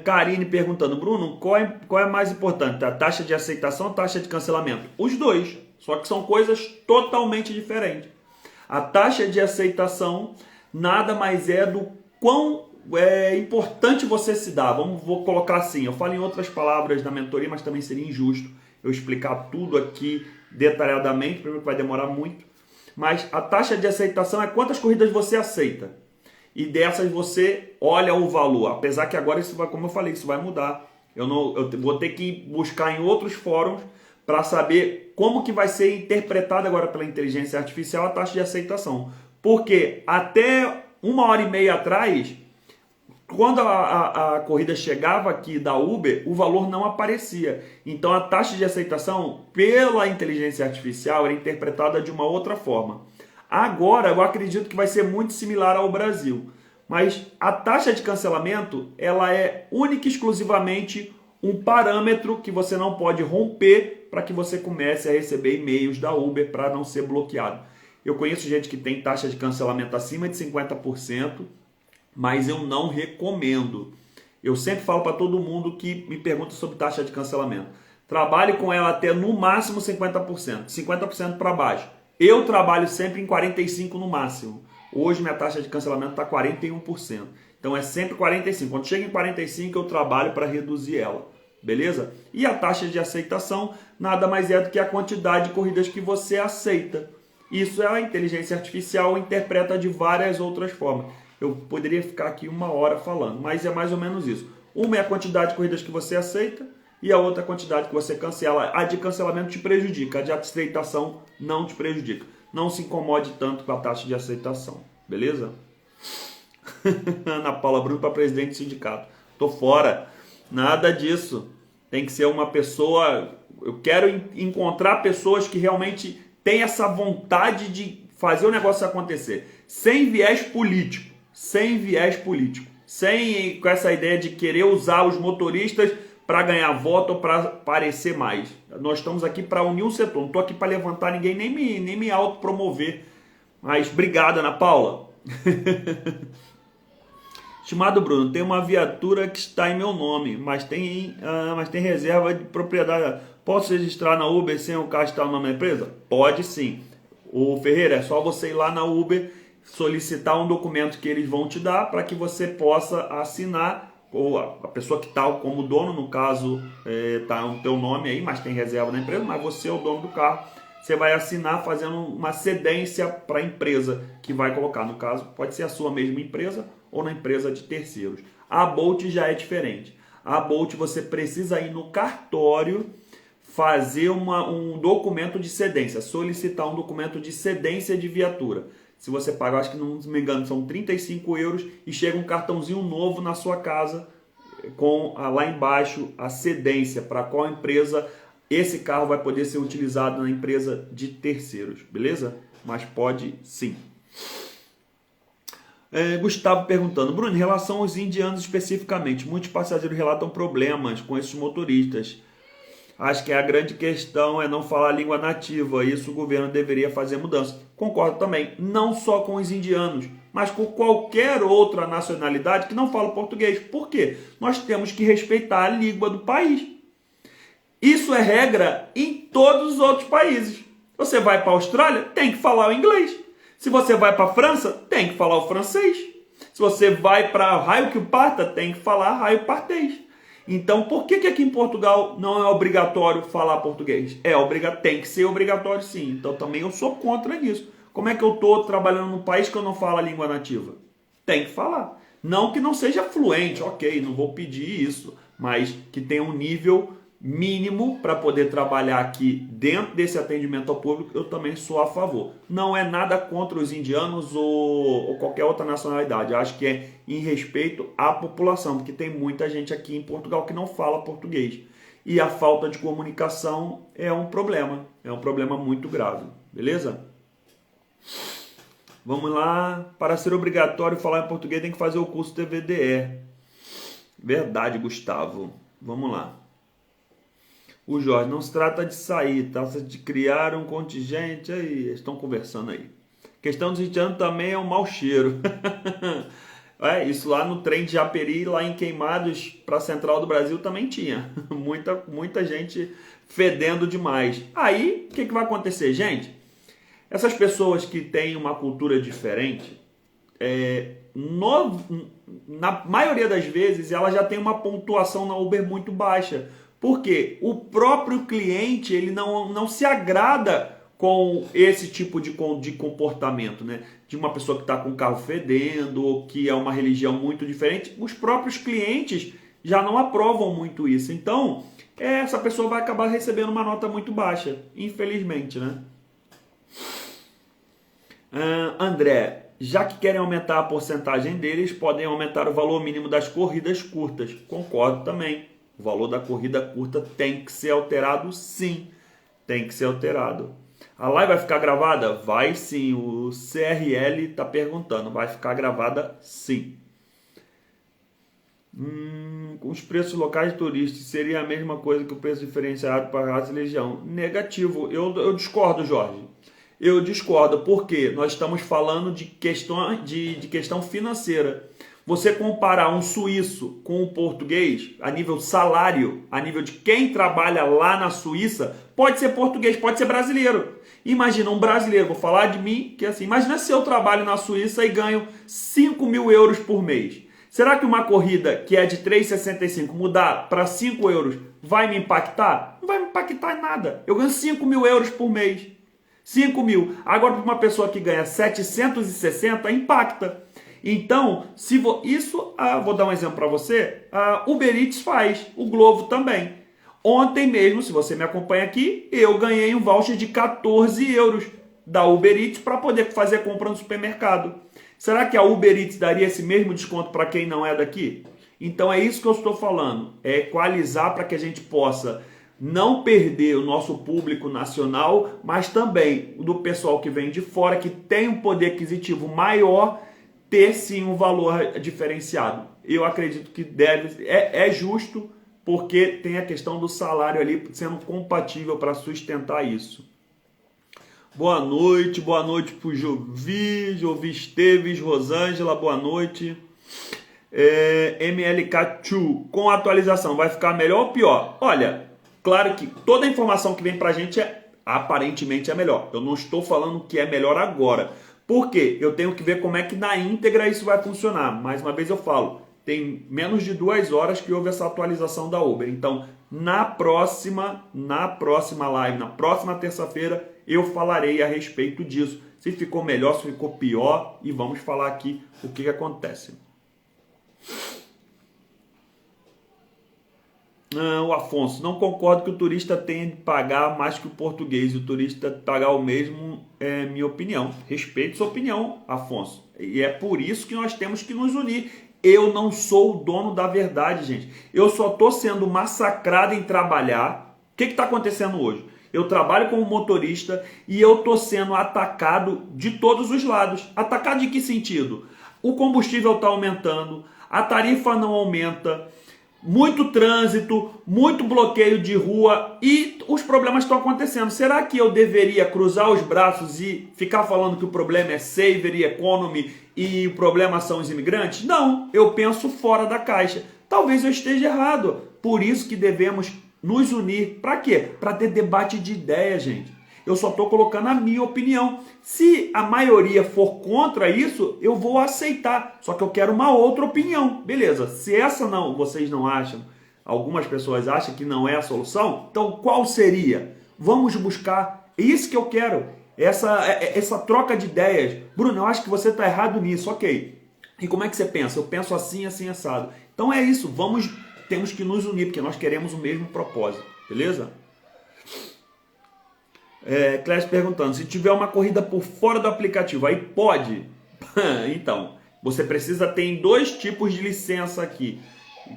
S1: Karine perguntando, Bruno, qual é mais importante, a taxa de aceitação ou a taxa de cancelamento? Os dois, só que são coisas totalmente diferentes. A taxa de aceitação nada mais é do quão importante você se dá. Vou colocar assim, eu falo em outras palavras na mentoria, mas também seria injusto eu explicar tudo aqui detalhadamente, primeiro que vai demorar muito. Mas a taxa de aceitação é quantas corridas você aceita. E dessas você olha o valor. Apesar que agora isso vai, como eu falei, isso vai mudar. Eu vou ter que buscar em outros fóruns para saber como que vai ser interpretada agora pela inteligência artificial a taxa de aceitação. Porque até 1h30 atrás, quando a corrida chegava aqui da Uber, o valor não aparecia. Então a taxa de aceitação pela inteligência artificial era interpretada de uma outra forma. Agora eu acredito que vai ser muito similar ao Brasil. Mas a taxa de cancelamento ela é única e exclusivamente um parâmetro que você não pode romper para que você comece a receber e-mails da Uber para não ser bloqueado. Eu conheço gente que tem taxa de cancelamento acima de 50%, mas eu não recomendo. Eu sempre falo para todo mundo que me pergunta sobre taxa de cancelamento. Trabalhe com ela até no máximo 50%, 50% para baixo. Eu trabalho sempre em 45% no máximo. Hoje minha taxa de cancelamento está 41%. Então é sempre 45%. Quando chega em 45% eu trabalho para reduzir ela. Beleza? E a taxa de aceitação nada mais é do que a quantidade de corridas que você aceita. Isso a inteligência artificial interpreta de várias outras formas. Eu poderia ficar aqui 1 hora falando, mas é mais ou menos isso. Uma é a quantidade de corridas que você aceita e a outra quantidade que você cancela. A de cancelamento te prejudica, a de aceitação não te prejudica. Não se incomode tanto com a taxa de aceitação, beleza? Ana Paula, Bruno para presidente do sindicato. Tô fora, nada disso. Tem que ser uma pessoa... Eu quero encontrar pessoas que realmente têm essa vontade de fazer o negócio acontecer. Sem viés político. Sem viés político. Sem com essa ideia de querer usar os motoristas para ganhar voto ou para aparecer mais. Nós estamos aqui para unir o setor. Não estou aqui para levantar ninguém, nem me autopromover. Mas obrigado, Ana Paula. Estimado Bruno, tem uma viatura que está em meu nome, mas tem reserva de propriedade. Posso registrar na Uber sem o carro estar no nome da empresa? Pode sim. O Ferreira, é só você ir lá na Uber, solicitar um documento que eles vão te dar para que você possa assinar, ou a pessoa que está como dono, no caso, está no teu nome aí, mas tem reserva na empresa, mas você é o dono do carro, você vai assinar fazendo uma cedência para a empresa que vai colocar, no caso, pode ser a sua mesma empresa ou na empresa de terceiros. A Bolt já é diferente. A Bolt você precisa ir no cartório fazer um documento de cedência, solicitar um documento de cedência de viatura. Se você paga, acho que não me engano, são 35 euros e chega um cartãozinho novo na sua casa com lá embaixo a cedência para qual empresa esse carro vai poder ser utilizado na empresa de terceiros, beleza? Mas pode sim. Gustavo perguntando, Bruno, em relação aos indianos especificamente, muitos passageiros relatam problemas com esses motoristas. Acho que a grande questão é não falar a língua nativa, isso o governo deveria fazer mudança. Concordo também, não só com os indianos, mas com qualquer outra nacionalidade que não fala português. Por quê? Nós temos que respeitar a língua do país. Isso é regra em todos os outros países. Você vai para a Austrália, tem que falar o inglês. Se você vai para a França, tem que falar o francês. Se você vai para raio que parta, tem que falar raio partês. Então, por que aqui em Portugal não é obrigatório falar português? Tem que ser obrigatório sim. Então, também eu sou contra isso. Como é que eu estou trabalhando num país que eu não falo a língua nativa? Tem que falar. Não que não seja fluente, ok, não vou pedir isso, mas que tenha um nível mínimo para poder trabalhar aqui dentro desse atendimento ao público, eu também sou a favor. Não é nada contra os indianos ou qualquer outra nacionalidade. Eu acho que é em respeito à população, porque tem muita gente aqui em Portugal que não fala português. E a falta de comunicação é um problema muito grave, beleza? Vamos lá. Para ser obrigatório falar em português tem que fazer o curso TVDE. Verdade, Gustavo. Vamos lá. O Jorge, não se trata de sair, trata de criar um contingente. Aí, estão conversando aí. Questão dos indianos também é um mau cheiro. Isso lá no trem de Japeri, lá em Queimados, para a Central do Brasil, também tinha. Muita gente fedendo demais. Aí, o que vai acontecer, gente? Essas pessoas que têm uma cultura diferente, na maioria das vezes, ela já tem uma pontuação na Uber muito baixa. Porque o próprio cliente ele não se agrada com esse tipo de comportamento, né? De uma pessoa que está com o carro fedendo, ou que é uma religião muito diferente. Os próprios clientes já não aprovam muito isso. Então, essa pessoa vai acabar recebendo uma nota muito baixa, infelizmente, né? André, já que querem aumentar a porcentagem deles, podem aumentar o valor mínimo das corridas curtas. Concordo também. O valor da corrida curta tem que ser alterado, sim. Tem que ser alterado. A live vai ficar gravada? Vai sim. O CRL está perguntando. Vai ficar gravada, sim. Com os preços locais de turistas, seria a mesma coisa que o preço diferenciado para raça e legião? Negativo. Eu discordo, Jorge. Eu discordo, porque nós estamos falando de questão financeira. Você comparar um suíço com um português, a nível salário, a nível de quem trabalha lá na Suíça, pode ser português, pode ser brasileiro. Imagina um brasileiro, vou falar de mim, que assim, imagina se eu trabalho na Suíça e ganho 5 mil euros por mês. Será que uma corrida que é de 3,65 mudar para 5 euros vai me impactar? Não vai me impactar em nada. Eu ganho 5 mil euros por mês. 5 mil. Agora, para uma pessoa que ganha 760, impacta. Então, vou dar um exemplo para você, a Uber Eats faz, o Glovo também. Ontem mesmo, se você me acompanha aqui, eu ganhei um voucher de 14 euros da Uber Eats para poder fazer compra no supermercado. Será que a Uber Eats daria esse mesmo desconto para quem não é daqui? Então é isso que eu estou falando, é equalizar para que a gente possa não perder o nosso público nacional, mas também do pessoal que vem de fora, que tem um poder aquisitivo maior, ter sim um valor diferenciado. Eu acredito que é justo, porque tem a questão do salário ali sendo compatível para sustentar isso. Boa noite para o Jovi Esteves, Rosângela, boa noite. MLK2, com atualização, vai ficar melhor ou pior? Olha, claro que toda a informação que vem para a gente aparentemente é melhor. Eu não estou falando que é melhor agora. Por quê? Eu tenho que ver como é que na íntegra isso vai funcionar. Mais uma vez eu falo, tem menos de 2 horas que houve essa atualização da Uber. Então, na próxima live, na próxima terça-feira, eu falarei a respeito disso. Se ficou melhor, se ficou pior, e vamos falar aqui o que acontece. O Afonso, não concordo que o turista tenha de pagar mais que o português. O turista pagar o mesmo é minha opinião. Respeito sua opinião, Afonso. E é por isso que nós temos que nos unir. Eu não sou o dono da verdade, gente. Eu só estou sendo massacrado em trabalhar. O que está acontecendo hoje? Eu trabalho como motorista e eu estou sendo atacado de todos os lados. Atacado de que sentido? O combustível está aumentando, a tarifa não aumenta, muito trânsito, muito bloqueio de rua e os problemas estão acontecendo. Será que eu deveria cruzar os braços e ficar falando que o problema é saver e economy e o problema são os imigrantes? Não, eu penso fora da caixa. Talvez eu esteja errado. Por isso que devemos nos unir. Para quê? Para ter debate de ideias, gente. Eu só estou colocando a minha opinião. Se a maioria for contra isso, eu vou aceitar. Só que eu quero uma outra opinião. Beleza, se essa não, vocês não acham, algumas pessoas acham que não é a solução, então qual seria? Vamos buscar, é isso que eu quero, essa troca de ideias. Bruno, eu acho que você está errado nisso, ok. E como é que você pensa? Eu penso assim, assim, assado. Então é isso, temos que nos unir, porque nós queremos o mesmo propósito, beleza? Clécio perguntando, se tiver uma corrida por fora do aplicativo, aí pode? Então, você precisa ter em 2 tipos de licença aqui,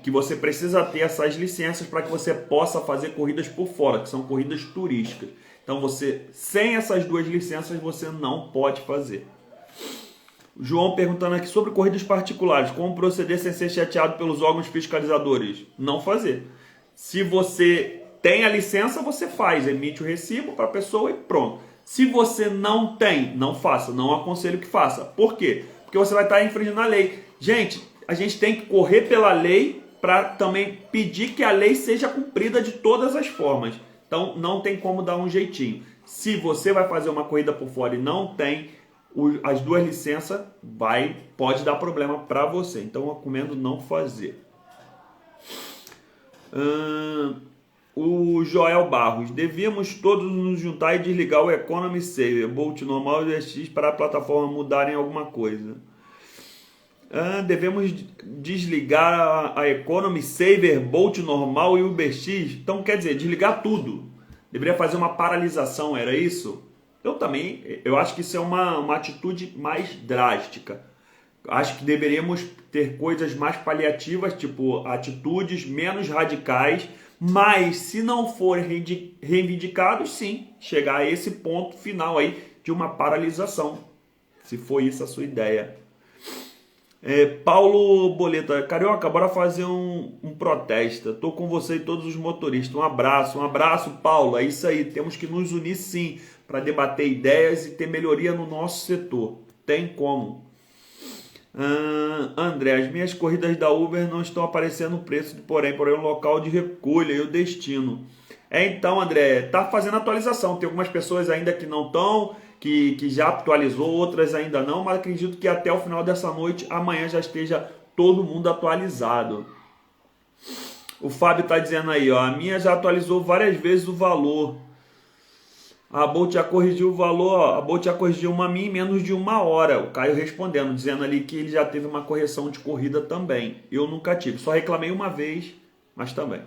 S1: que você precisa ter essas licenças para que você possa fazer corridas por fora, que são corridas turísticas. Então, sem essas 2 licenças, você não pode fazer. João perguntando aqui sobre corridas particulares, como proceder sem ser chateado pelos órgãos fiscalizadores? Não fazer. Se você tem a licença, você faz, emite o recibo para a pessoa e pronto. Se você não tem, não faça, não aconselho que faça. Por quê? Porque você vai estar infringindo a lei. Gente, a gente tem que correr pela lei para também pedir que a lei seja cumprida de todas as formas. Então não tem como dar um jeitinho. Se você vai fazer uma corrida por fora e não tem as 2 licenças, pode dar problema para você. Então eu recomendo não fazer. O Joel Barros, devíamos todos nos juntar e desligar o Economy Saver, Bolt normal e o UBX para a plataforma mudarem alguma coisa. Devemos desligar a Economy Saver, Bolt normal e o UBX. Então quer dizer, desligar tudo. Deveria fazer uma paralisação, era isso? Eu acho que isso é uma atitude mais drástica. Acho que deveríamos ter coisas mais paliativas, tipo atitudes menos radicais, mas se não forem reivindicados, sim, chegar a esse ponto final aí de uma paralisação, se foi isso a sua ideia. Paulo Boleta, Carioca, bora fazer um protesto. Tô com você e todos os motoristas. Um abraço, Paulo. É isso aí, temos que nos unir sim, para debater ideias e ter melhoria no nosso setor. Tem como. André, as minhas corridas da Uber não estão aparecendo o preço, porém o local de recolha e o destino. Então, André, tá fazendo atualização. Tem algumas pessoas ainda que não estão, que já atualizou, outras ainda não, mas acredito que até o final dessa noite, amanhã já esteja todo mundo atualizado. O Fábio está dizendo aí, ó, a minha já atualizou várias vezes o valor. A Bolt já corrigiu o valor, ó, a Bolt já corrigiu uma minha em menos de 1 hora. O Caio respondendo, dizendo ali que ele já teve uma correção de corrida também. Eu nunca tive, só reclamei uma vez, mas também.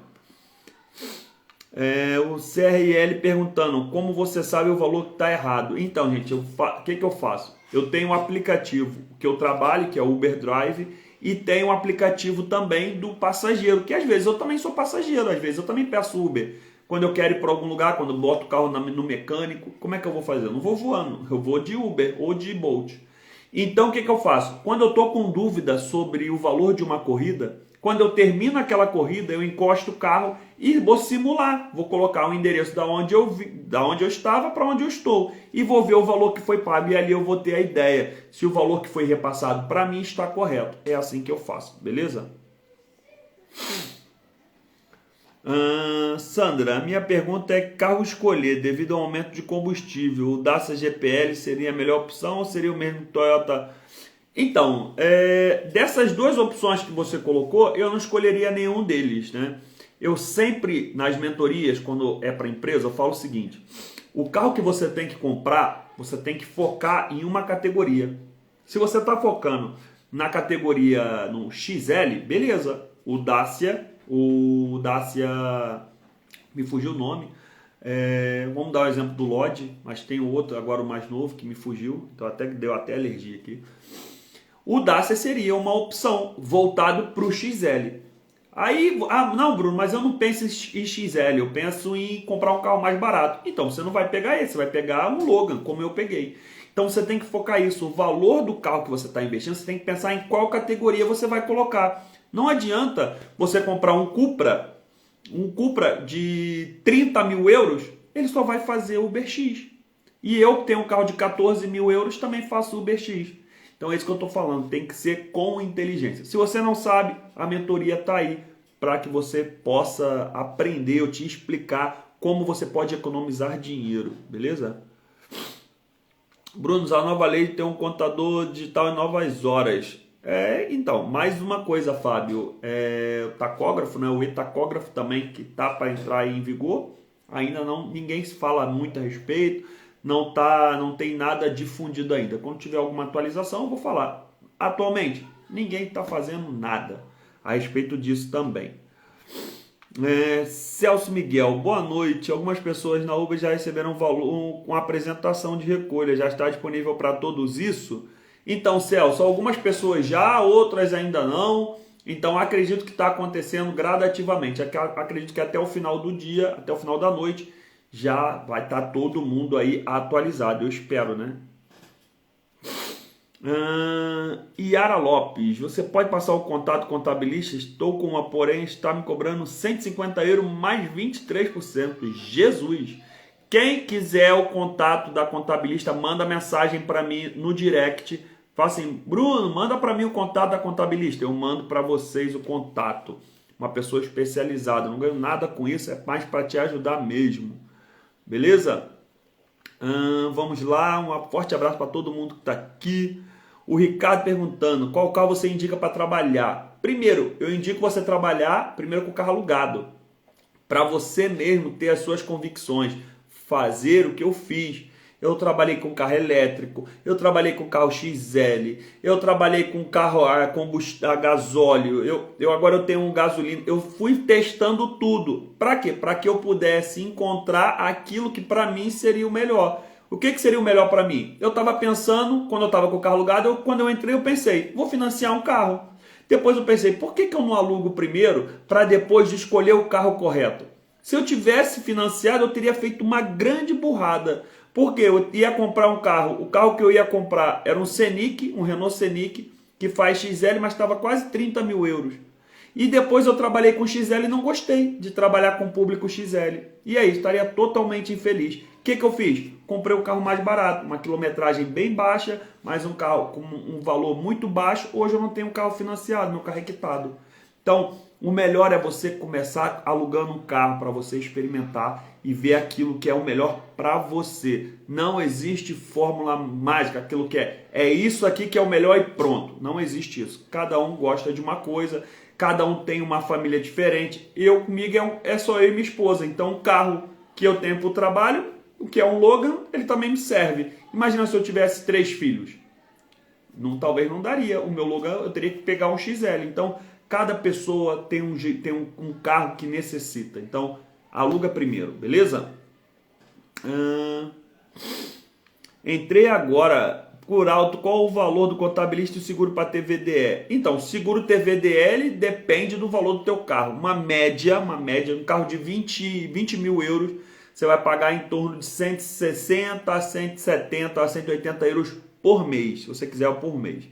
S1: O CRL perguntando, como você sabe o valor que está errado? Então, gente, o que eu faço? Eu tenho um aplicativo que eu trabalho, que é o Uber Drive, e tenho um aplicativo também do passageiro, que às vezes eu também sou passageiro, às vezes eu também peço Uber. Quando eu quero ir para algum lugar, quando eu boto o carro no mecânico, como é que eu vou fazer? Eu não vou voando, eu vou de Uber ou de Bolt. Então o que eu faço? Quando eu estou com dúvida sobre o valor de uma corrida, quando eu termino aquela corrida, eu encosto o carro e vou simular. Vou colocar o endereço da onde eu estava para onde eu estou. E vou ver o valor que foi pago. E ali eu vou ter a ideia se o valor que foi repassado para mim está correto. É assim que eu faço, beleza? Sandra, a minha pergunta é carro escolher devido ao aumento de combustível. O Dacia GPL seria a melhor opção ou seria o mesmo Toyota? Então, dessas 2 opções que você colocou, eu não escolheria nenhum deles, né? Eu sempre, nas mentorias, quando é para empresa, eu falo o seguinte: o carro que você tem que comprar, você tem que focar em uma categoria. Se você está focando na categoria no XL, beleza. O Dacia, me fugiu o nome. Vamos dar o exemplo do Lodge, mas tem outro, agora o mais novo, que me fugiu, então deu até alergia aqui. O Dacia seria uma opção voltado para o XL. Aí, não, Bruno, mas eu não penso em XL, eu penso em comprar um carro mais barato. Então você não vai pegar esse, você vai pegar um Logan, como eu peguei. Então você tem que focar isso, o valor do carro que você está investindo, você tem que pensar em qual categoria você vai colocar. Não adianta você comprar um Cupra de 30 mil euros, ele só vai fazer UberX. E eu que tenho um carro de 14 mil euros também faço UberX. Então é isso que eu estou falando, tem que ser com inteligência. Se você não sabe, a mentoria está aí para que você possa aprender, eu te explicar como você pode economizar dinheiro, beleza? Bruno, a nova lei tem um contador digital em novas horas. Então, mais uma coisa, Fábio, o tacógrafo, né, o e-tacógrafo também, que tá para entrar em vigor, ainda não, ninguém se fala muito a respeito, não tem nada difundido ainda. Quando tiver alguma atualização, eu vou falar. Atualmente, ninguém está fazendo nada a respeito disso também. Celso Miguel, boa noite. Algumas pessoas na Uber já receberam valor com apresentação de recolha, já está disponível para todos isso? Então, Celso, algumas pessoas já, outras ainda não. Então, acredito que está acontecendo gradativamente. Acredito que até o final do dia, até o final da noite, já vai estar todo mundo aí atualizado. Eu espero, né? Yara Lopes, você pode passar o contato contabilista? Estou com uma, porém está me cobrando 150 € mais 23%. Jesus! Quem quiser o contato da contabilista, manda mensagem para mim no direct. Fala assim, Bruno, manda para mim o contato da contabilista. Eu mando para vocês o contato. Uma pessoa especializada. Não ganho nada com isso, é mais para te ajudar mesmo. Beleza? Vamos lá, um forte abraço para todo mundo que está aqui. O Ricardo perguntando, qual carro você indica para trabalhar? Primeiro, eu indico você trabalhar primeiro com o carro alugado. Para você mesmo ter as suas convicções. Fazer o que eu fiz. Eu trabalhei com carro elétrico, eu trabalhei com carro XL, eu trabalhei com carro a combustão, a gasóleo, agora eu tenho um gasolina. Eu fui testando tudo. Para quê? Para que eu pudesse encontrar aquilo que para mim seria o melhor. O que seria o melhor para mim? Eu estava pensando, quando eu estava com o carro alugado, quando eu entrei eu pensei, vou financiar um carro. Depois eu pensei, por que eu não alugo primeiro para depois escolher o carro correto? Se eu tivesse financiado, eu teria feito uma grande burrada. Porque eu ia comprar um carro, o carro que eu ia comprar era um Scenic, um Renault Scenic, que faz XL, mas estava quase 30 mil euros. E depois eu trabalhei com XL e não gostei de trabalhar com público XL. E aí, estaria totalmente infeliz. O que eu fiz? Comprei um carro mais barato, uma quilometragem bem baixa, mas um carro com um valor muito baixo. Hoje eu não tenho um carro financiado, meu carro é quitado. Então, o melhor é você começar alugando um carro para você experimentar e ver aquilo que é o melhor para você. Não existe fórmula mágica, aquilo que é isso aqui que é o melhor e pronto. Não existe isso. Cada um gosta de uma coisa, cada um tem uma família diferente. Comigo é só eu e minha esposa. Então, o carro que eu tenho para o trabalho, o que é um Logan, ele também me serve. Imagina se eu tivesse 3 filhos. Talvez não daria. O meu Logan, eu teria que pegar um XL. Então, cada pessoa tem um carro que necessita. Então, aluga primeiro, beleza? Entrei agora por alto. Qual o valor do contabilista e o seguro para TVDE? Então, seguro TVDE depende do valor do teu carro. Uma média, um carro de 20 mil euros, você vai pagar em torno de 160 a 170 a 180 euros por mês, se você quiser por mês.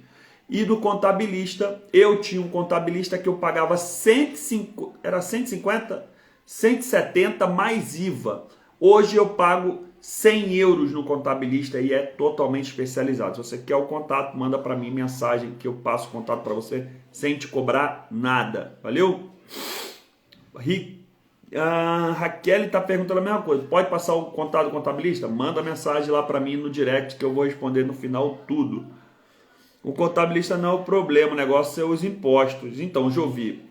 S1: E do contabilista, eu tinha um contabilista que eu pagava 150, 170 mais IVA. Hoje eu pago 100 euros no contabilista e é totalmente especializado. Se você quer o contato, manda para mim mensagem que eu passo o contato para você sem te cobrar nada. Valeu? Raquel está perguntando a mesma coisa. Pode passar o contato do contabilista? Manda mensagem lá para mim no direct que eu vou responder no final tudo. O contabilista não é o problema, o negócio são os impostos. Então, Jovi,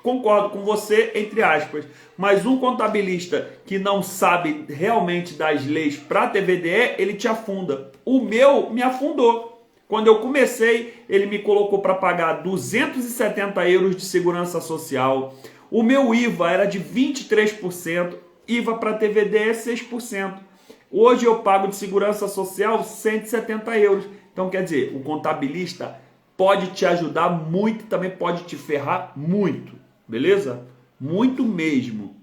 S1: concordo com você, entre aspas, mas um contabilista que não sabe realmente das leis para TVDE, ele te afunda. O meu me afundou. Quando eu comecei, ele me colocou para pagar 270 euros de segurança social. O meu IVA era de 23%, IVA para TVDE 6%. Hoje eu pago de segurança social 170 euros. Então, quer dizer, o contabilista pode te ajudar muito e também pode te ferrar muito, beleza? Muito mesmo.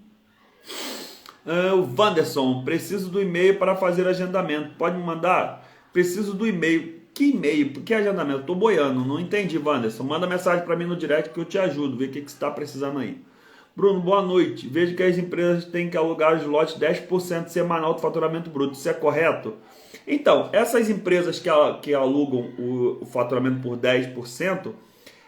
S1: O Wanderson, preciso do e-mail para fazer agendamento. Pode me mandar? Preciso do e-mail. Que e-mail? Que agendamento? Estou boiando, não entendi, Wanderson. Manda mensagem para mim no direct que eu te ajudo, ver o que você está precisando aí. Bruno, boa noite. Vejo que as empresas têm que alugar os lotes 10% semanal do faturamento bruto. Isso é correto? Então, essas empresas que alugam o faturamento por 10%,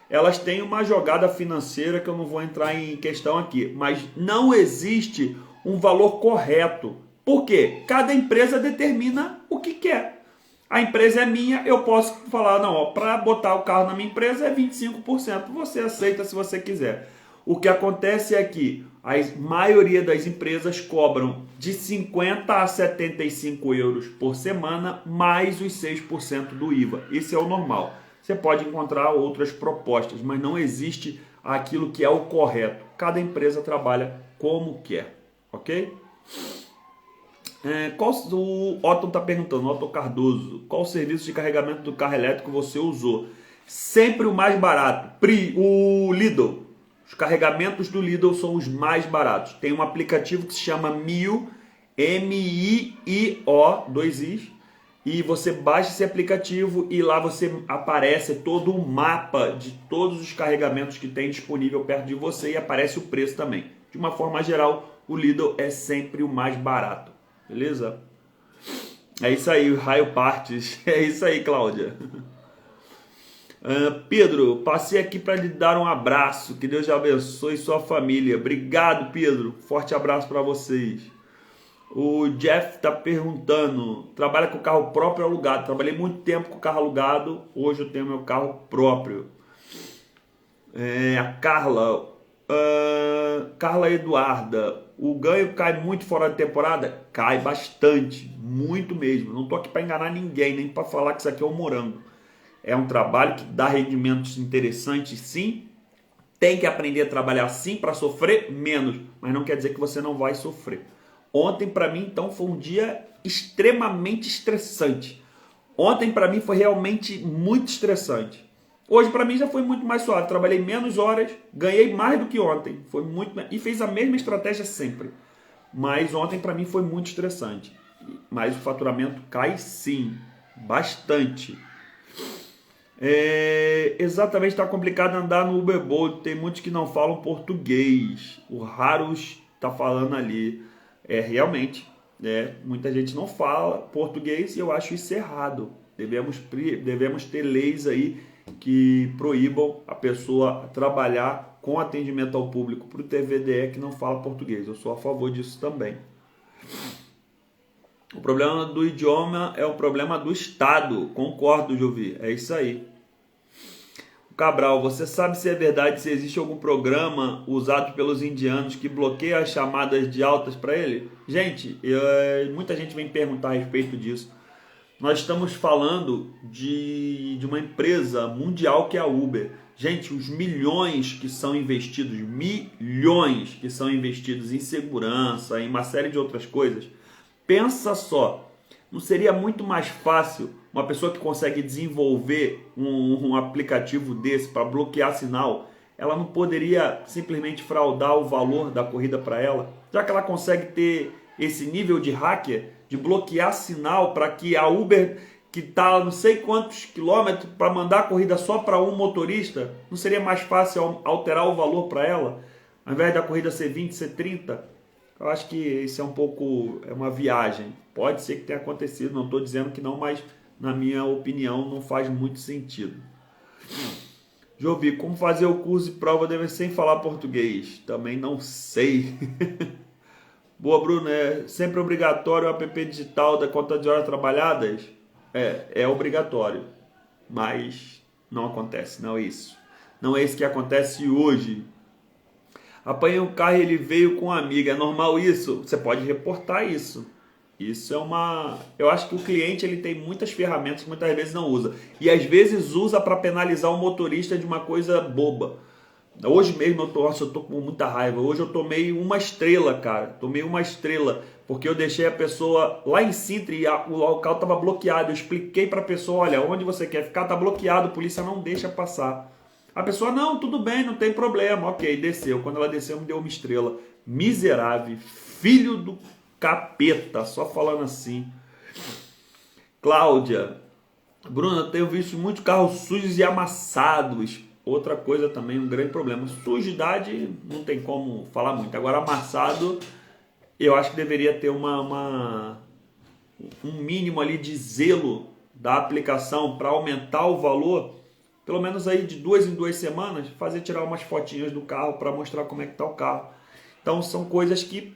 S1: elas têm uma jogada financeira que eu não vou entrar em questão aqui, mas não existe um valor correto. Por quê? Cada empresa determina o que quer. A empresa é minha, eu posso falar, não, para botar o carro na minha empresa é 25%. Você aceita se você quiser. O que acontece é que a maioria das empresas cobram de 50 a 75 euros por semana, mais os 6% do IVA. Esse é o normal. Você pode encontrar outras propostas, mas não existe aquilo que é o correto. Cada empresa trabalha como quer, ok? O Otton está perguntando, Otton Cardoso, qual serviço de carregamento do carro elétrico você usou? Sempre o mais barato, o Lidl. Os carregamentos do Lidl são os mais baratos. Tem um aplicativo que se chama Mio, M-I-I-O, 2 Is, e você baixa esse aplicativo e lá você aparece todo um mapa de todos os carregamentos que tem disponível perto de você e aparece o preço também. De uma forma geral, o Lidl é sempre o mais barato. Beleza? É isso aí, Raio Partes. É isso aí, Cláudia. Pedro, passei aqui para lhe dar um abraço. Que Deus te abençoe sua família. Obrigado, Pedro. Forte abraço para vocês. O Jeff está perguntando, trabalha com carro próprio ou alugado? Trabalhei muito tempo com carro alugado. Hoje eu tenho meu carro próprio. A Carla... Carla Eduarda, o ganho cai muito fora de temporada? Cai bastante, muito mesmo. Não tô aqui para enganar ninguém, nem para falar que isso aqui é um morango. É um trabalho que dá rendimentos interessantes, sim. Tem que aprender a trabalhar sim para sofrer menos, mas não quer dizer que você não vai sofrer. Ontem para mim então foi um dia extremamente estressante. Ontem para mim foi realmente muito estressante. Hoje para mim já foi muito mais suave, trabalhei menos horas, ganhei mais do que ontem, foi muito e fiz a mesma estratégia sempre. Mas ontem para mim foi muito estressante. Mas o faturamento cai sim, bastante. Exatamente, está complicado andar no Uber Bolt, tem muitos que não falam português. O Harus está falando ali. Realmente, muita gente não fala português e eu acho isso errado. Devemos ter leis aí que proíbam a pessoa trabalhar com atendimento ao público para o TVDE que não fala português. Eu sou a favor disso também. O problema do idioma é o problema do Estado. Concordo, Jovi. É isso aí. Cabral, você sabe se é verdade, se existe algum programa usado pelos indianos que bloqueia as chamadas de altas para ele? Gente, muita gente vem perguntar a respeito disso. Nós estamos falando de uma empresa mundial que é a Uber. Gente, os milhões que são investidos em segurança, em uma série de outras coisas. Pensa só, não seria muito mais fácil uma pessoa que consegue desenvolver um aplicativo desse para bloquear sinal, ela não poderia simplesmente fraudar o valor da corrida para ela? Já que ela consegue ter esse nível de hacker, de bloquear sinal para que a Uber, que está não sei quantos quilômetros para mandar a corrida só para um motorista, não seria mais fácil alterar o valor para ela? Ao invés da corrida ser 20, ser 30? Eu acho que isso é uma viagem. Pode ser que tenha acontecido, não estou dizendo que não, mas na minha opinião não faz muito sentido. Jovi, como fazer o curso de prova deve sem falar português? Também não sei. Boa, Bruno, é sempre obrigatório o app digital da conta de horas trabalhadas? É obrigatório, mas não acontece, não é isso. Não é isso que acontece hoje. Apanhei um carro e ele veio com uma amiga, é normal isso? Você pode reportar isso. Isso é uma... Eu acho que o cliente ele tem muitas ferramentas que muitas vezes não usa. E às vezes usa para penalizar o motorista de uma coisa boba. Hoje mesmo eu tô com muita raiva. Hoje eu tomei uma estrela, cara. Tomei uma estrela. Porque eu deixei a pessoa lá em Sintra e o local estava bloqueado. Eu expliquei para a pessoa, olha, onde você quer ficar está bloqueado, a polícia não deixa passar. A pessoa, não, tudo bem, não tem problema. Ok, desceu. Quando ela desceu, me deu uma estrela. Miserável, filho do capeta, só falando assim. Cláudia, Bruna, eu tenho visto muitos carros sujos e amassados. Outra coisa também, um grande problema. Sujidade, não tem como falar muito. Agora, amassado, eu acho que deveria ter um mínimo ali de zelo da aplicação para aumentar o valor. Pelo menos aí de 2 em 2 semanas, tirar umas fotinhas do carro para mostrar como é que está o carro. Então, são coisas que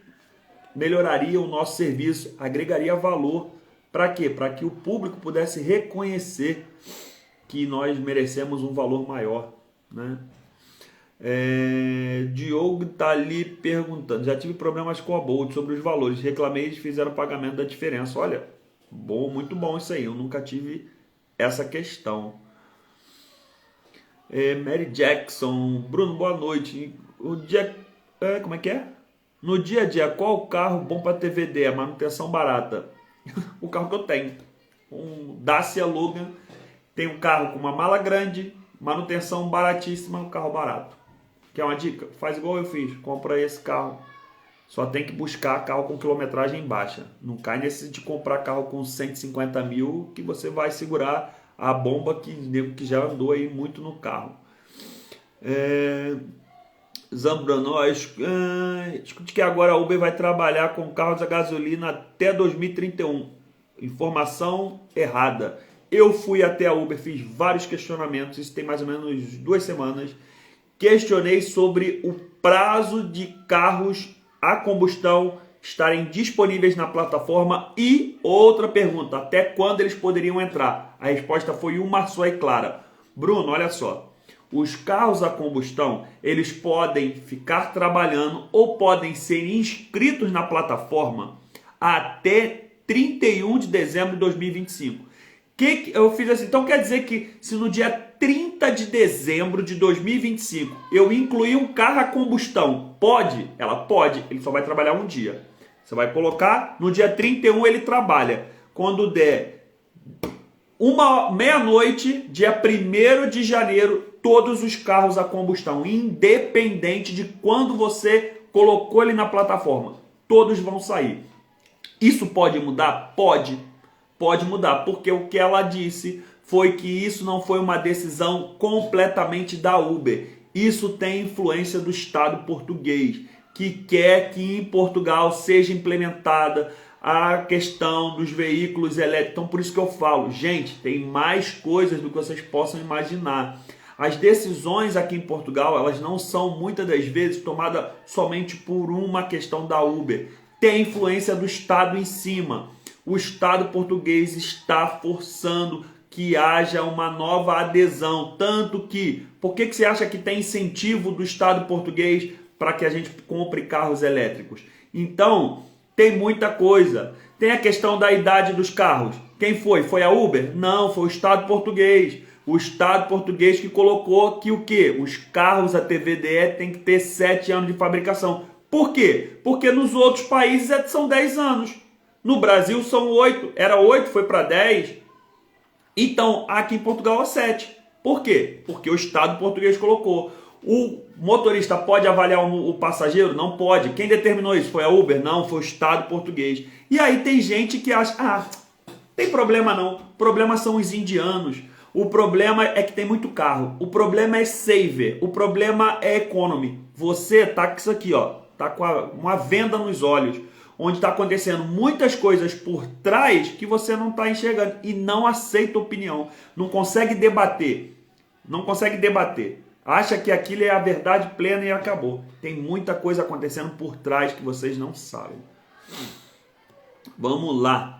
S1: melhoraria o nosso serviço, agregaria valor Para quê? Para que o público pudesse reconhecer que nós merecemos um valor maior, né? Diogo tá ali perguntando, já tive problemas com a Bolt sobre os valores, reclamei, eles fizeram o pagamento da diferença. Olha, bom, muito bom isso aí, eu nunca tive essa questão. Mary Jackson, Bruno, boa noite. Como é que é? No dia a dia, qual carro bom para TVD? A manutenção barata? O carro que eu tenho, um Dacia Logan, tem um carro com uma mala grande, manutenção baratíssima, um carro barato. Quer uma dica? Faz igual eu fiz, compra esse carro. Só tem que buscar carro com quilometragem baixa. Não cai nesse de comprar carro com 150 mil que você vai segurar a bomba que já andou aí muito no carro. Zambrano, escute que agora a Uber vai trabalhar com carros a gasolina até 2031. Informação errada. Eu fui até a Uber, fiz vários questionamentos, isso tem mais ou menos 2 semanas. Questionei sobre o prazo de carros a combustão estarem disponíveis na plataforma e outra pergunta, até quando eles poderiam entrar? A resposta foi uma só e clara. Bruno, olha só, os carros a combustão, eles podem ficar trabalhando ou podem ser inscritos na plataforma até 31 de dezembro de 2025. Eu fiz assim, então quer dizer que se no dia 30 de dezembro de 2025 eu incluir um carro a combustão, pode? Ela pode, ele só vai trabalhar um dia. Você vai colocar, no dia 31 ele trabalha. Quando der meia-noite, dia 1º de janeiro, todos os carros a combustão, independente de quando você colocou ele na plataforma, todos vão sair. Isso pode mudar? Pode mudar, porque o que ela disse foi que isso não foi uma decisão completamente da Uber. Isso tem influência do Estado português, que quer que em Portugal seja implementada a questão dos veículos elétricos. Então, por isso que eu falo, gente, tem mais coisas do que vocês possam imaginar. As decisões aqui em Portugal, elas não são muitas das vezes tomadas somente por uma questão da Uber. Tem influência do Estado em cima. O Estado português está forçando que haja uma nova adesão. Tanto que, por que você acha que tem incentivo do Estado português para que a gente compre carros elétricos? Então, tem muita coisa. Tem a questão da idade dos carros. Quem foi? Foi a Uber? Não, foi o Estado português. O Estado português que colocou que o quê? Os carros a TVDE tem que ter 7 anos de fabricação. Por quê? Porque nos outros países são 10 anos. No Brasil são 8. Era 8, foi para 10. Então, aqui em Portugal é 7. Por quê? Porque o Estado português colocou. O motorista pode avaliar o passageiro? Não pode. Quem determinou isso? Foi a Uber? Não, foi o Estado português. E aí tem gente que acha, tem problema não. O problema são os indianos. O problema é que tem muito carro. O problema é saver. O problema é economy. Você tá com isso aqui, ó. Tá com uma venda nos olhos. Onde está acontecendo muitas coisas por trás que você não está enxergando. E não aceita opinião. Não consegue debater. Não consegue debater. Acha que aquilo é a verdade plena e acabou. Tem muita coisa acontecendo por trás que vocês não sabem. Vamos lá.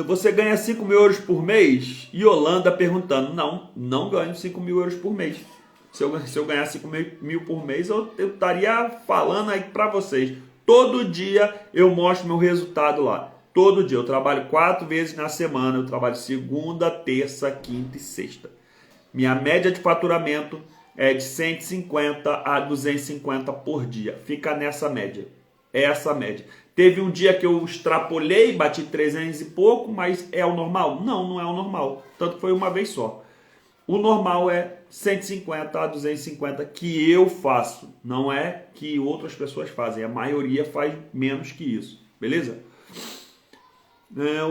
S1: Você ganha 5 mil euros por mês? Yolanda perguntando. Não ganho 5 mil euros por mês. Se eu ganhar 5 mil por mês, eu estaria falando aí para vocês. Todo dia eu mostro meu resultado lá. Todo dia. Eu trabalho 4 vezes na semana. Eu trabalho segunda, terça, quinta e sexta. Minha média de faturamento é de 150 a 250 por dia. Fica nessa média. É essa média. Teve um dia que eu extrapolei, bati 300 e pouco, mas é o normal? Não é o normal. Tanto que foi uma vez só. O normal é 150 a 250 que eu faço. Não é que outras pessoas fazem. A maioria faz menos que isso. Beleza?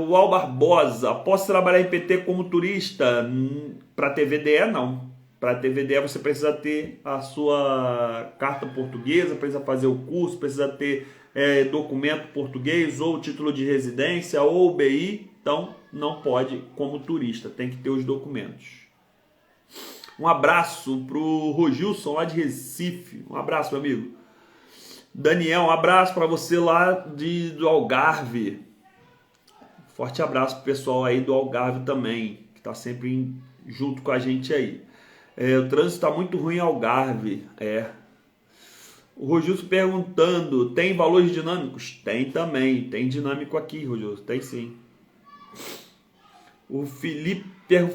S1: O Al Barbosa, posso trabalhar em PT como turista? Para TVDE, não. Para TVDE você precisa ter a sua carta portuguesa, precisa fazer o curso, precisa ter documento português, ou título de residência, ou BI. Então, não pode como turista, tem que ter os documentos. Um abraço para o Rogilson, lá de Recife. Um abraço, meu amigo. Daniel, um abraço para você lá do Algarve. Forte abraço pro pessoal aí do Algarve também, que está sempre junto com a gente aí. O trânsito está muito ruim em Algarve. O Rogilson perguntando, tem valores dinâmicos? Tem também, tem dinâmico aqui, Rogilson, tem sim. O Felipe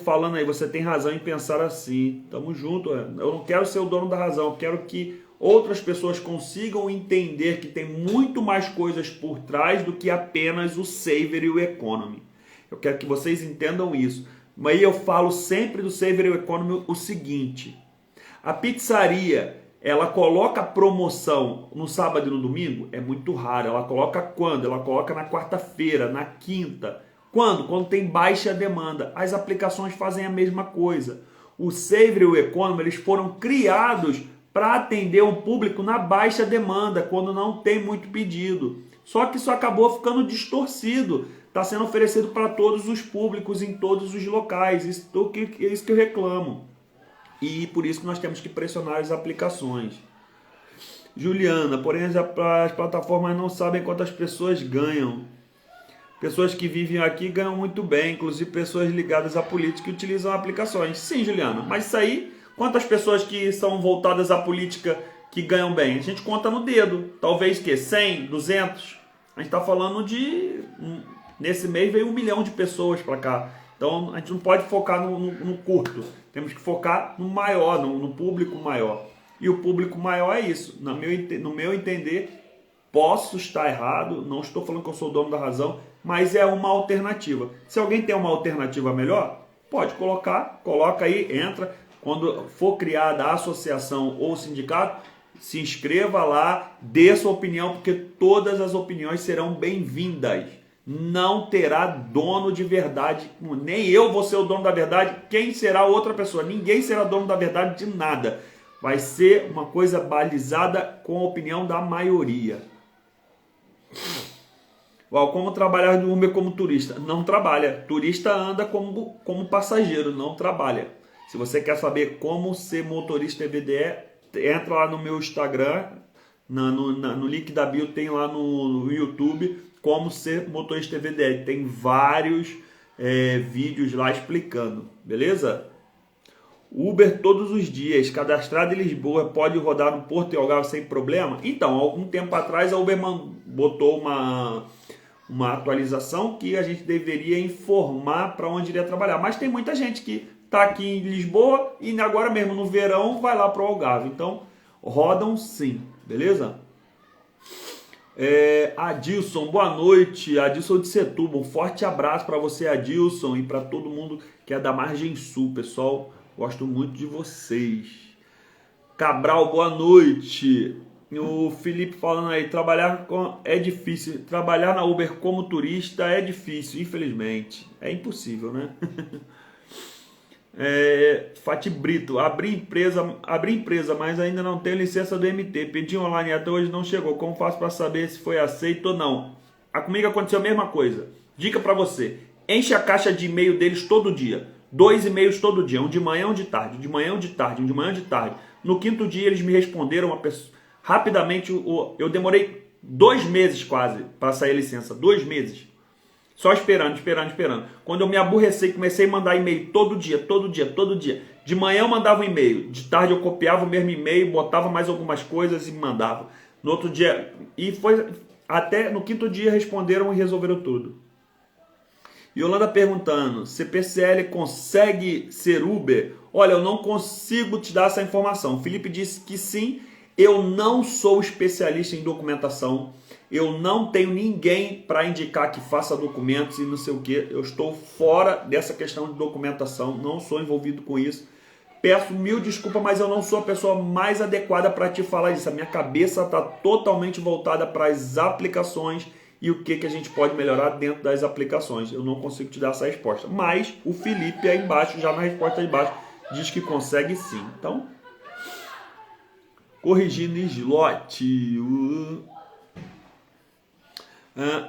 S1: falando aí, você tem razão em pensar assim. Tamo junto, eu não quero ser o dono da razão, eu quero que outras pessoas consigam entender que tem muito mais coisas por trás do que apenas o Saver e o Economy. Eu quero que vocês entendam isso. Mas eu falo sempre do Saver e o Economy o seguinte: a pizzaria, ela coloca promoção no sábado e no domingo? É muito raro. Ela coloca quando? Ela coloca na quarta-feira, na quinta. Quando? Quando tem baixa demanda. As aplicações fazem a mesma coisa. O Saver e o Economy, eles foram criados para atender um público na baixa demanda, quando não tem muito pedido. Só que isso acabou ficando distorcido. Está sendo oferecido para todos os públicos, em todos os locais. Isso que eu reclamo. E por isso que nós temos que pressionar as aplicações. Juliana, porém as plataformas não sabem quantas pessoas ganham. Pessoas que vivem aqui ganham muito bem, inclusive pessoas ligadas à política que utilizam aplicações. Sim, Juliana, mas isso aí, quantas pessoas que são voltadas à política que ganham bem? A gente conta no dedo. Talvez que 100, 200. A gente está falando de... Nesse mês veio 1 milhão de pessoas para cá. Então a gente não pode focar no curto. Temos que focar no maior, no público maior. E o público maior é isso. No meu entender, posso estar errado, não estou falando que eu sou o dono da razão, mas é uma alternativa. Se alguém tem uma alternativa melhor, pode colocar, coloca aí, entra. Quando for criada a associação ou sindicato, se inscreva lá, dê sua opinião, porque todas as opiniões serão bem-vindas. Não terá dono de verdade, nem eu vou ser o dono da verdade, quem será outra pessoa? Ninguém será dono da verdade de nada. Vai ser uma coisa balizada com a opinião da maioria. Como trabalhar de Uber como turista? Não trabalha. Turista anda como passageiro, não trabalha. Se você quer saber como ser motorista EVDE, entra lá no meu Instagram, no link da bio, tem lá no YouTube como ser motorista EVDE. Tem vários vídeos lá explicando, beleza? Uber todos os dias, cadastrado em Lisboa, pode rodar no Porto e Algarve sem problema? Então, algum tempo atrás a Uber botou uma atualização que a gente deveria informar para onde iria trabalhar. Mas tem muita gente que está aqui em Lisboa e agora mesmo no verão vai lá para o Algarve. Então, rodam sim, beleza? Adilson, boa noite. Adilson de Setúbal, um forte abraço para você, Adilson, e para todo mundo que é da Margem Sul, pessoal. Gosto muito de vocês. Cabral, boa noite. O Felipe falando aí, é difícil. Trabalhar na Uber como turista é difícil, infelizmente. É impossível, né? Fati Brito, abri empresa, mas ainda não tenho licença do MT. Pedi online até hoje não chegou. Como faço para saber se foi aceito ou não? Comigo aconteceu a mesma coisa. Dica para você: enche a caixa de e-mail deles todo dia. 2 e-mails todo dia, um de manhã, um de tarde, de manhã, um de tarde, um de manhã, um de tarde. No quinto dia eles me responderam rapidamente. Eu demorei 2 meses quase para sair a licença, 2 meses. Só esperando. Quando eu me aborrecei, comecei a mandar e-mail todo dia. De manhã eu mandava um e-mail, de tarde eu copiava o mesmo e-mail, botava mais algumas coisas e mandava. No outro dia, e foi até no quinto dia responderam e resolveram tudo. Yolanda perguntando, CPCL consegue ser Uber? Olha, eu não consigo te dar essa informação. Felipe disse que sim. Eu não sou especialista em documentação. Eu não tenho ninguém para indicar que faça documentos e não sei o que. Eu estou fora dessa questão de documentação. Não sou envolvido com isso. Peço mil desculpas, mas eu não sou a pessoa mais adequada para te falar isso. A minha cabeça está totalmente voltada para as aplicações e o que a gente pode melhorar dentro das aplicações. Eu não consigo te dar essa resposta. Mas o Felipe aí embaixo, já na resposta aí embaixo, diz que consegue sim. Então, corrigindo slot.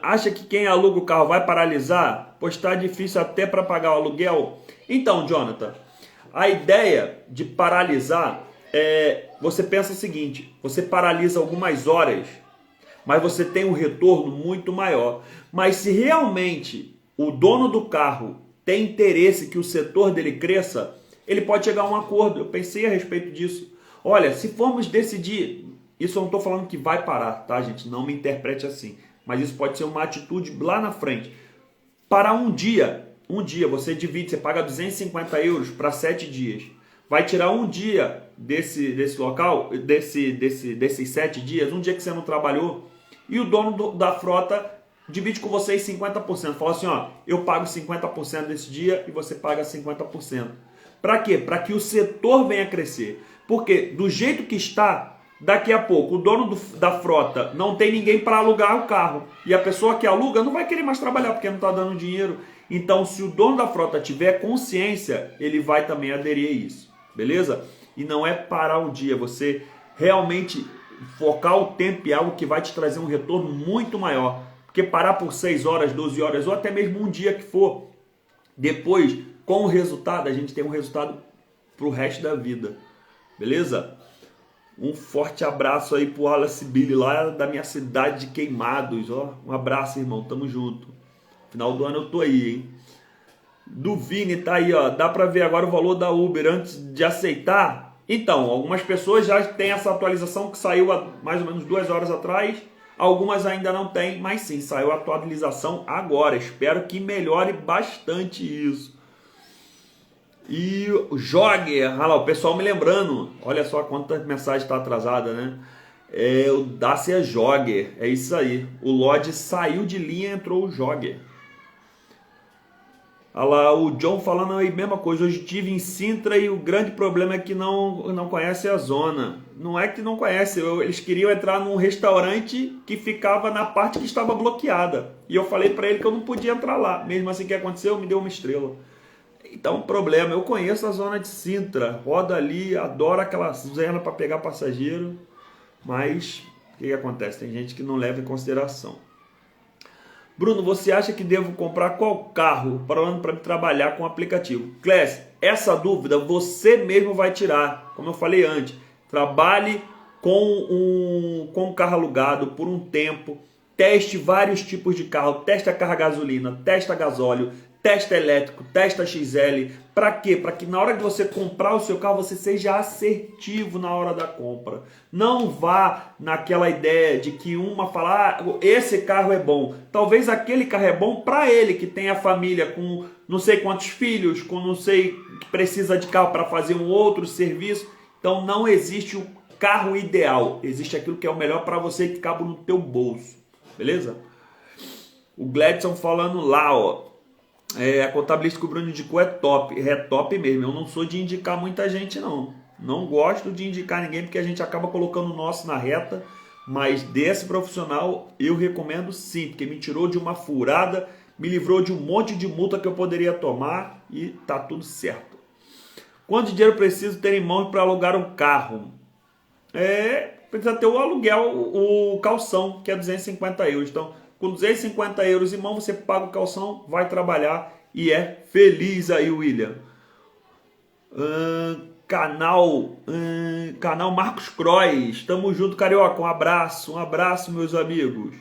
S1: Acha que quem aluga o carro vai paralisar? Pois está difícil até para pagar o aluguel. Então, Jonathan, a ideia de paralisar você pensa o seguinte: você paralisa algumas horas, mas você tem um retorno muito maior. Mas se realmente o dono do carro tem interesse que o setor dele cresça, ele pode chegar a um acordo. Eu pensei a respeito disso. Olha, se formos decidir, isso eu não estou falando que vai parar, tá, gente? Não me interprete assim. Mas isso pode ser uma atitude lá na frente. Para um dia você divide, você paga 250 euros para 7 dias. Vai tirar um dia desse local, desses 7 dias, um dia que você não trabalhou, e o dono da frota divide com vocês 50%. Fala assim, ó, eu pago 50% desse dia e você paga 50%. Para quê? Para que o setor venha crescer. Porque do jeito que está, daqui a pouco o dono da frota não tem ninguém para alugar o carro. E a pessoa que aluga não vai querer mais trabalhar porque não está dando dinheiro. Então, se o dono da frota tiver consciência, ele vai também aderir a isso. Beleza? E não é parar o dia. Você realmente focar o tempo em algo que vai te trazer um retorno muito maior. Porque parar por 6 horas, 12 horas ou até mesmo um dia que for, depois, com o resultado, a gente tem um resultado para o resto da vida. Beleza? Um forte abraço aí pro Wallace Billy, lá da minha cidade de Queimados. Ó. Um abraço, irmão. Tamo junto. Final do ano eu tô aí, hein? Do Vini tá aí, ó. Dá pra ver agora o valor da Uber antes de aceitar? Então, algumas pessoas já têm essa atualização que saiu há mais ou menos 2 horas atrás. Algumas ainda não tem, mas sim, saiu a atualização agora. Espero que melhore bastante isso. E o Jogger, olha lá, o pessoal me lembrando, olha só quanta mensagem está atrasada, né? O Dacia Jogger, é isso aí. O Lodge saiu de linha, entrou o Jogger. Olha lá, o John falando aí, mesma coisa. Hoje estive em Sintra e o grande problema é que não conhece a zona. Não é que não conhece, eles queriam entrar num restaurante que ficava na parte que estava bloqueada. E eu falei para ele que eu não podia entrar lá. Mesmo assim, o que aconteceu? Me deu uma estrela. Então, problema, eu conheço a zona de Sintra, rodo ali, adoro aquela zona para pegar passageiro, mas o que acontece? Tem gente que não leva em consideração. Bruno, você acha que devo comprar qual carro para trabalhar com o aplicativo? Clécio, essa dúvida você mesmo vai tirar, como eu falei antes. Trabalhe com um carro alugado por um tempo, teste vários tipos de carro, teste a carro a gasolina, teste a gasóleo, testa elétrico, testa XL. Para quê? Para que na hora de você comprar o seu carro, você seja assertivo na hora da compra. Não vá naquela ideia de que uma fala, esse carro é bom. Talvez aquele carro é bom para ele, que tem a família com não sei quantos filhos, com não sei, que precisa de carro para fazer um outro serviço. Então não existe o carro ideal. Existe aquilo que é o melhor para você que cabe no teu bolso. Beleza? O Gladson falando lá, ó. A contabilista que o Bruno indicou é top mesmo. Eu não sou de indicar muita gente, não. Não gosto de indicar ninguém porque a gente acaba colocando o nosso na reta. Mas desse profissional eu recomendo sim, porque me tirou de uma furada, me livrou de um monte de multa que eu poderia tomar e tá tudo certo. Quanto dinheiro preciso ter em mãos para alugar um carro? Precisa ter o aluguel, o calção, que é 250 euros. Então, com 250 euros em mão, você paga o calção, vai trabalhar e é feliz aí, William. Canal Marcos Croix. Tamo junto, Carioca. Um abraço, meus amigos.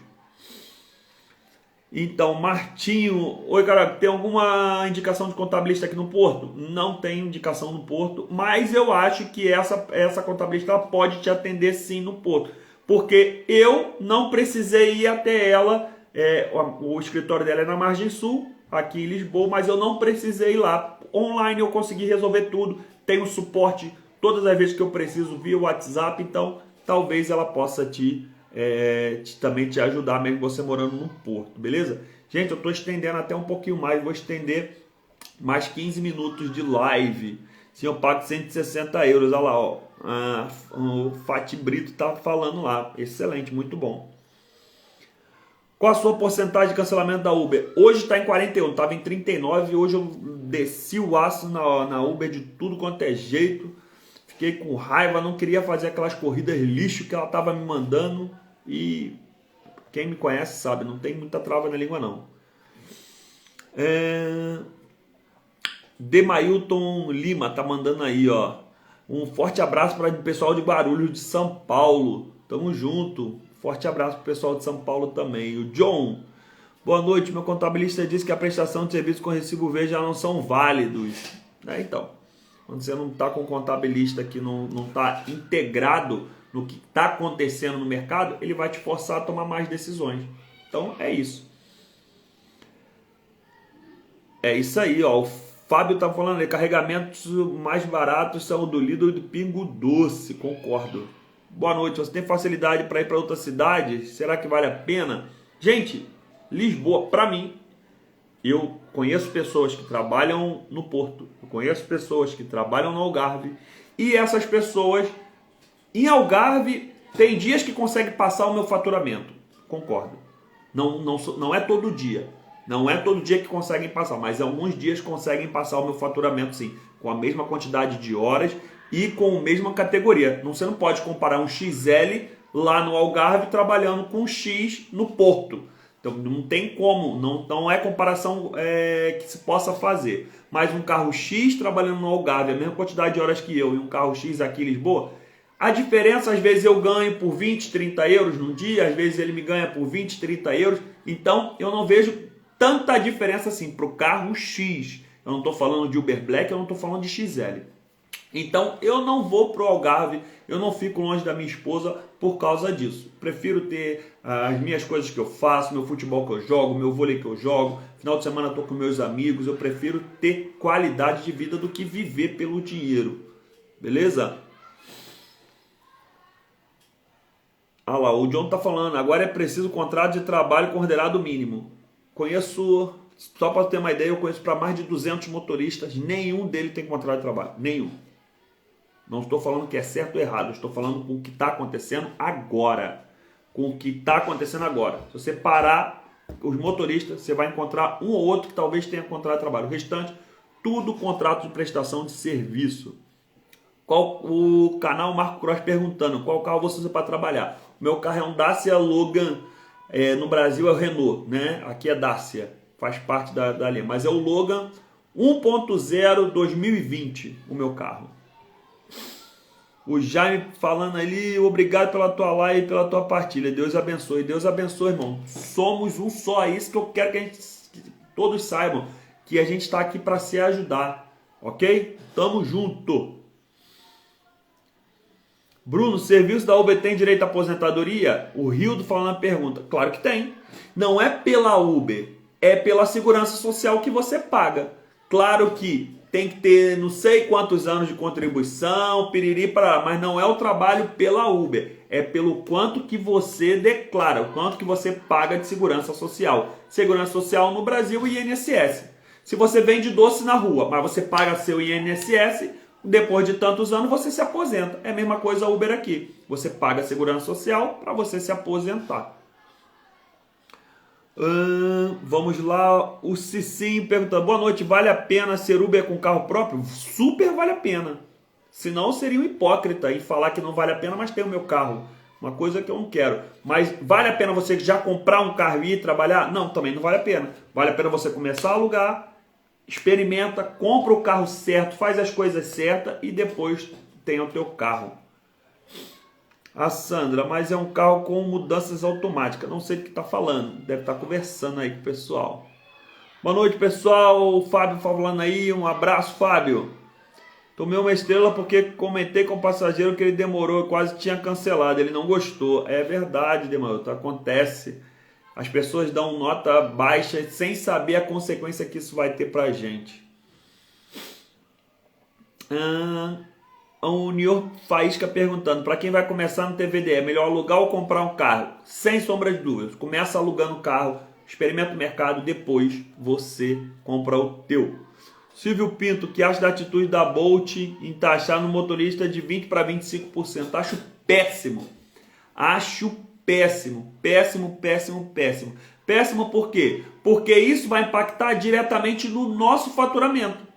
S1: Então, Martinho. Oi, Carioca, tem alguma indicação de contabilista aqui no Porto? Não tem indicação no Porto, mas eu acho que essa contabilista pode te atender sim no Porto. Porque eu não precisei ir até ela, o escritório dela é na Margem Sul, aqui em Lisboa, mas eu não precisei ir lá. Online eu consegui resolver tudo, tenho suporte todas as vezes que eu preciso via WhatsApp, então talvez ela possa também te ajudar, mesmo você morando no Porto, beleza? Gente, eu estou estendendo até um pouquinho mais, vou estender mais 15 minutos de live. Sim, eu pago 160 euros, olha lá, ó. O Fatih Brito tá falando lá, excelente, muito bom. Qual a sua porcentagem de cancelamento da Uber? Hoje está em 41, estava em 39, hoje eu desci o aço na Uber de tudo quanto é jeito. Fiquei com raiva, não queria fazer aquelas corridas lixo que ela estava me mandando. E quem me conhece sabe, não tem muita trava na língua não. Demailton Lima tá mandando aí, ó. Um forte abraço para o pessoal de Guarulhos, de São Paulo. Tamo junto. Forte abraço pro pessoal de São Paulo também. O John. Boa noite, meu contabilista disse que a prestação de serviço com recibo verde já não são válidos. Então, quando você não está com um contabilista que não está integrado no que está acontecendo no mercado, ele vai te forçar a tomar mais decisões. Então, é isso. É isso aí, ó. O Fábio tá falando aí, carregamentos mais baratos são o do Lidl e do Pingo Doce. Concordo. Boa noite, você tem facilidade para ir para outra cidade? Será que vale a pena? Gente, Lisboa, para mim, eu conheço pessoas que trabalham no Porto, eu conheço pessoas que trabalham no Algarve, e essas pessoas, em Algarve, tem dias que conseguem passar o meu faturamento. Concordo. Não é todo dia. Não é todo dia que conseguem passar, mas alguns dias conseguem passar o meu faturamento sim, com a mesma quantidade de horas e com a mesma categoria. Você não pode comparar um XL lá no Algarve trabalhando com um X no Porto. Então não tem como, não é comparação que se possa fazer. Mas um carro X trabalhando no Algarve, a mesma quantidade de horas que eu, e um carro X aqui em Lisboa, a diferença, às vezes eu ganho por 20, 30 euros num dia, às vezes ele me ganha por 20, 30 euros. Então eu não vejo tanta diferença assim para o carro X. Eu não estou falando de Uber Black, eu não estou falando de XL. Então eu não vou para o Algarve, eu não fico longe da minha esposa por causa disso. Prefiro ter as minhas coisas que eu faço, meu futebol que eu jogo, meu vôlei que eu jogo. Final de semana estou com meus amigos. Eu prefiro ter qualidade de vida do que viver pelo dinheiro. Beleza? Ah lá, o John tá falando, agora é preciso contrato de trabalho coordenado mínimo. Conheço, só para ter uma ideia, eu conheço para mais de 200 motoristas, nenhum deles tem contrato de trabalho, nenhum. Não estou falando que é certo ou errado, estou falando com o que está acontecendo agora. Com o que está acontecendo agora. Se você parar os motoristas, você vai encontrar um ou outro que talvez tenha contrato de trabalho. O restante, tudo contrato de prestação de serviço. O canal Marco Cross perguntando, qual carro você usa para trabalhar? O meu carro é um Dacia Logan, no Brasil é o Renault, né? Aqui é Dacia, faz parte da linha. Mas é o Logan 1.0 2020, o meu carro. O Jaime falando ali, obrigado pela tua live e pela tua partilha. Deus abençoe. Deus abençoe, irmão. Somos um só. É isso que eu quero que todos saibam. Que a gente está aqui para se ajudar. Ok? Tamo junto. Bruno, serviço da Uber tem direito à aposentadoria? O Rildo falando a pergunta. Claro que tem. Não é pela Uber. É pela segurança social que você paga. Claro que tem que ter não sei quantos anos de contribuição, piriri para, mas não é o trabalho pela Uber, é pelo quanto que você declara, o quanto que você paga de segurança social. Segurança social no Brasil e INSS. Se você vende doce na rua, mas você paga seu INSS, depois de tantos anos você se aposenta. É a mesma coisa a Uber aqui. Você paga segurança social para você se aposentar. Vamos lá, o Cicinho perguntando, boa noite, vale a pena ser Uber com carro próprio? Super vale a pena. Senão eu seria um hipócrita em falar que não vale a pena, mas tem o meu carro. Uma coisa que eu não quero. Mas vale a pena você já comprar um carro e ir trabalhar? Não, também não vale a pena. Vale a pena você começar a alugar, experimenta, compra o carro certo, faz as coisas certas e depois tem o teu carro. A Sandra, mas é um carro com mudanças automáticas. Não sei do que está falando. Deve estar conversando aí com o pessoal. Boa noite, pessoal. O Fábio falando aí. Um abraço, Fábio. Tomei uma estrela porque comentei com o passageiro que ele demorou e quase tinha cancelado. Ele não gostou. É verdade, demorou. Acontece. As pessoas dão nota baixa sem saber a consequência que isso vai ter pra gente. O Nior Faísca perguntando, para quem vai começar no TVD, é melhor alugar ou comprar um carro? Sem sombra de dúvidas. Começa alugando o carro, experimenta o mercado, depois você compra o teu. Silvio Pinto, que acha da atitude da Bolt em taxar no motorista de 20% para 25%? Acho péssimo. Acho péssimo. Péssimo, péssimo, péssimo. Péssimo por quê? Porque isso vai impactar diretamente no nosso faturamento.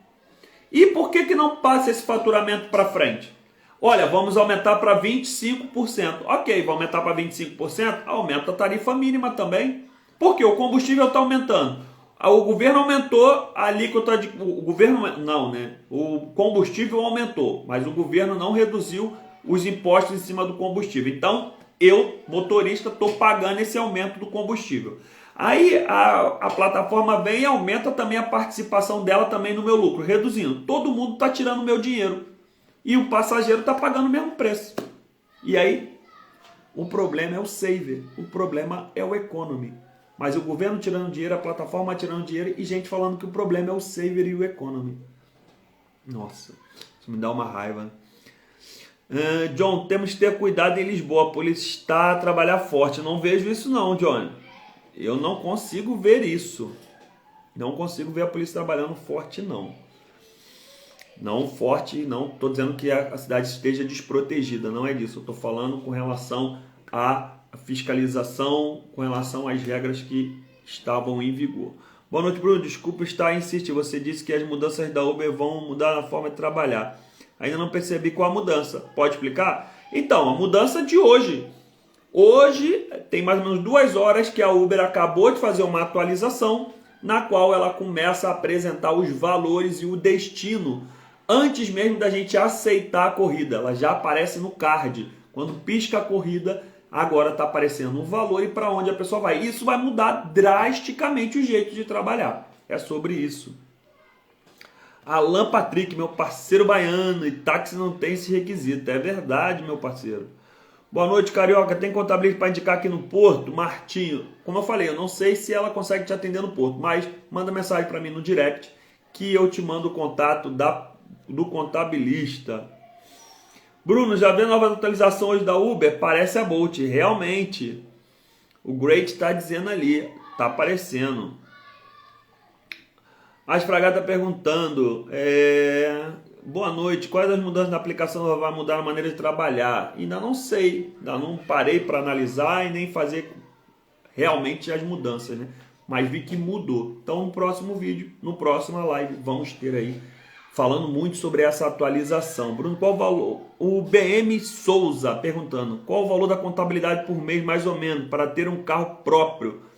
S1: E por que não passa esse faturamento para frente? Olha, vamos aumentar para 25%. Ok, vai aumentar para 25%? Aumenta a tarifa mínima também. Porque o combustível está aumentando. O governo aumentou a alíquota de... O governo não, né? O combustível aumentou, mas o governo não reduziu os impostos em cima do combustível. Então, eu, motorista, estou pagando esse aumento do combustível. Aí a plataforma vem e aumenta também a participação dela também no meu lucro, reduzindo. Todo mundo está tirando o meu dinheiro e o passageiro está pagando o mesmo preço. E aí, o problema é o saver, o problema é o economy. Mas o governo tirando dinheiro, a plataforma tirando dinheiro e gente falando que o problema é o saver e o economy. Nossa, isso me dá uma raiva. John, temos que ter cuidado em Lisboa, a polícia está a trabalhar forte. Eu não vejo isso não, John. Eu não consigo ver isso. Não consigo ver a polícia trabalhando forte, não. Não forte, não estou dizendo que a cidade esteja desprotegida, não é disso. Eu estou falando com relação à fiscalização, com relação às regras que estavam em vigor. Boa noite, Bruno. Desculpa estar a insistir. Você disse que as mudanças da Uber vão mudar a forma de trabalhar. Ainda não percebi qual a mudança. Pode explicar? Então, a mudança de hoje. Hoje, tem mais ou menos 2 horas que a Uber acabou de fazer uma atualização na qual ela começa a apresentar os valores e o destino antes mesmo da gente aceitar a corrida. Ela já aparece no card. Quando pisca a corrida, agora está aparecendo o valor e para onde a pessoa vai. Isso vai mudar drasticamente o jeito de trabalhar. É sobre isso. Alan Patrick, meu parceiro baiano, e táxi não tem esse requisito. É verdade, meu parceiro. Boa noite, Carioca. Tem contabilista para indicar aqui no Porto? Martinho. Como eu falei, eu não sei se ela consegue te atender no Porto, mas manda mensagem para mim no direct que eu te mando o contato do contabilista. Bruno, já vê novas atualizações da Uber? Parece a Bolt. Realmente. O Great está dizendo ali. Está aparecendo. A Esfragada está perguntando, boa noite, quais as mudanças na aplicação vai mudar a maneira de trabalhar? Ainda não sei, ainda não parei para analisar e nem fazer realmente as mudanças, né? Mas vi que mudou. Então no próximo vídeo, no próximo live, vamos ter aí, falando muito sobre essa atualização. Bruno, qual o valor? O BM Souza perguntando, qual o valor da contabilidade por mês mais ou menos para ter um carro próprio?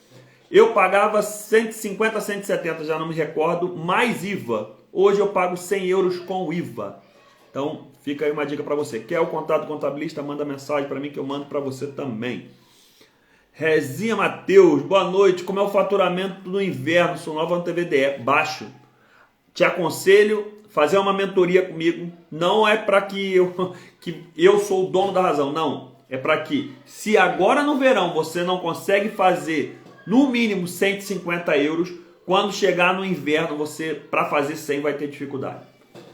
S1: Eu pagava 150, 170, já não me recordo, mais IVA. Hoje eu pago 100 euros com IVA. Então, fica aí uma dica para você. Quer o contato do contabilista? Manda mensagem para mim que eu mando para você também. Rezinha Matheus, boa noite. Como é o faturamento no inverno? Sou nova no TVDE. Baixo. Te aconselho fazer uma mentoria comigo. Não é para que eu sou o dono da razão. Não. É para que, se agora no verão você não consegue fazer no mínimo 150 euros, quando chegar no inverno, você, para fazer 100, vai ter dificuldade.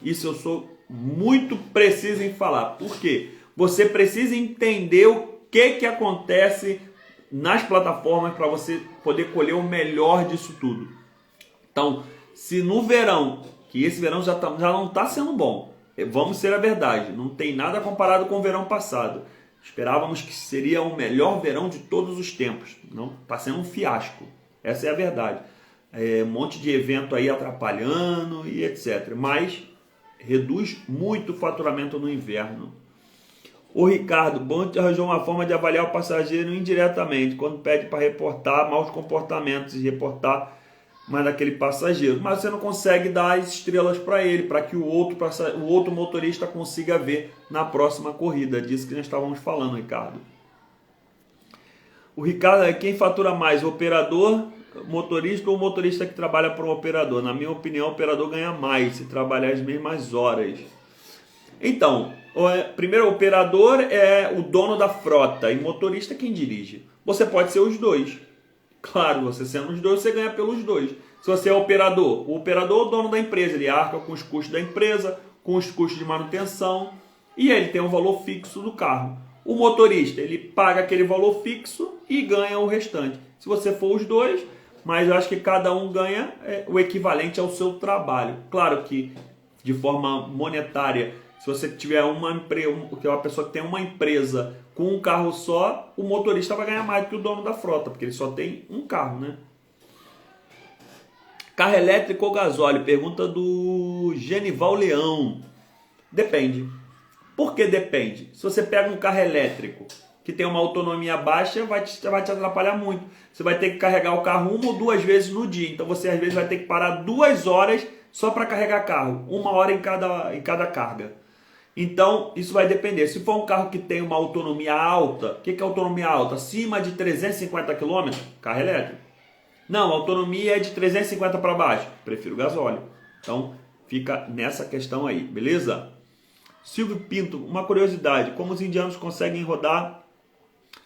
S1: Isso eu sou muito preciso em falar. Por quê? Você precisa entender o que acontece nas plataformas para você poder colher o melhor disso tudo. Então, se no verão, que esse verão já não está sendo bom, vamos ser a verdade, não tem nada comparado com o verão passado. Esperávamos que seria o melhor verão de todos os tempos. Não, está sendo um fiasco. Essa é a verdade. Um monte de evento aí atrapalhando e etc. Mas reduz muito o faturamento no inverno. O Ricardo, bom, te arranjou uma forma de avaliar o passageiro indiretamente, quando pede para reportar maus comportamentos e reportar mais daquele passageiro. Mas você não consegue dar as estrelas para ele, para que o outro motorista consiga ver na próxima corrida. Disso que nós estávamos falando, Ricardo. O Ricardo é quem fatura mais, o operador, motorista ou o motorista que trabalha para o operador? Na minha opinião, o operador ganha mais se trabalhar as mesmas horas. Então, primeiro, o operador é o dono da frota e motorista quem dirige. Você pode ser os dois. Claro, você sendo os dois, você ganha pelos dois. Se você é o operador é o dono da empresa, ele arca com os custos da empresa, com os custos de manutenção e ele tem um valor fixo do carro. O motorista, ele paga aquele valor fixo e ganha o restante. Se você for os dois, mas eu acho que cada um ganha o equivalente ao seu trabalho. Claro que de forma monetária, se você tiver uma pessoa que tem uma empresa com um carro só, o motorista vai ganhar mais do que o dono da frota, porque ele só tem um carro, né? Carro elétrico ou gasóleo? Pergunta do Genival Leão. Depende. Por que depende? Se você pega um carro elétrico que tem uma autonomia baixa, vai te atrapalhar muito. Você vai ter que carregar o carro 1 ou 2 vezes no dia. Então você às vezes vai ter que parar 2 horas só para carregar carro. 1 hora em cada carga. Então, isso vai depender. Se for um carro que tem uma autonomia alta, o que é autonomia alta? Acima de 350 km, carro elétrico. Não, a autonomia é de 350 para baixo. Prefiro gasóleo. Então, fica nessa questão aí, beleza? Silvio Pinto, uma curiosidade. Como os indianos conseguem rodar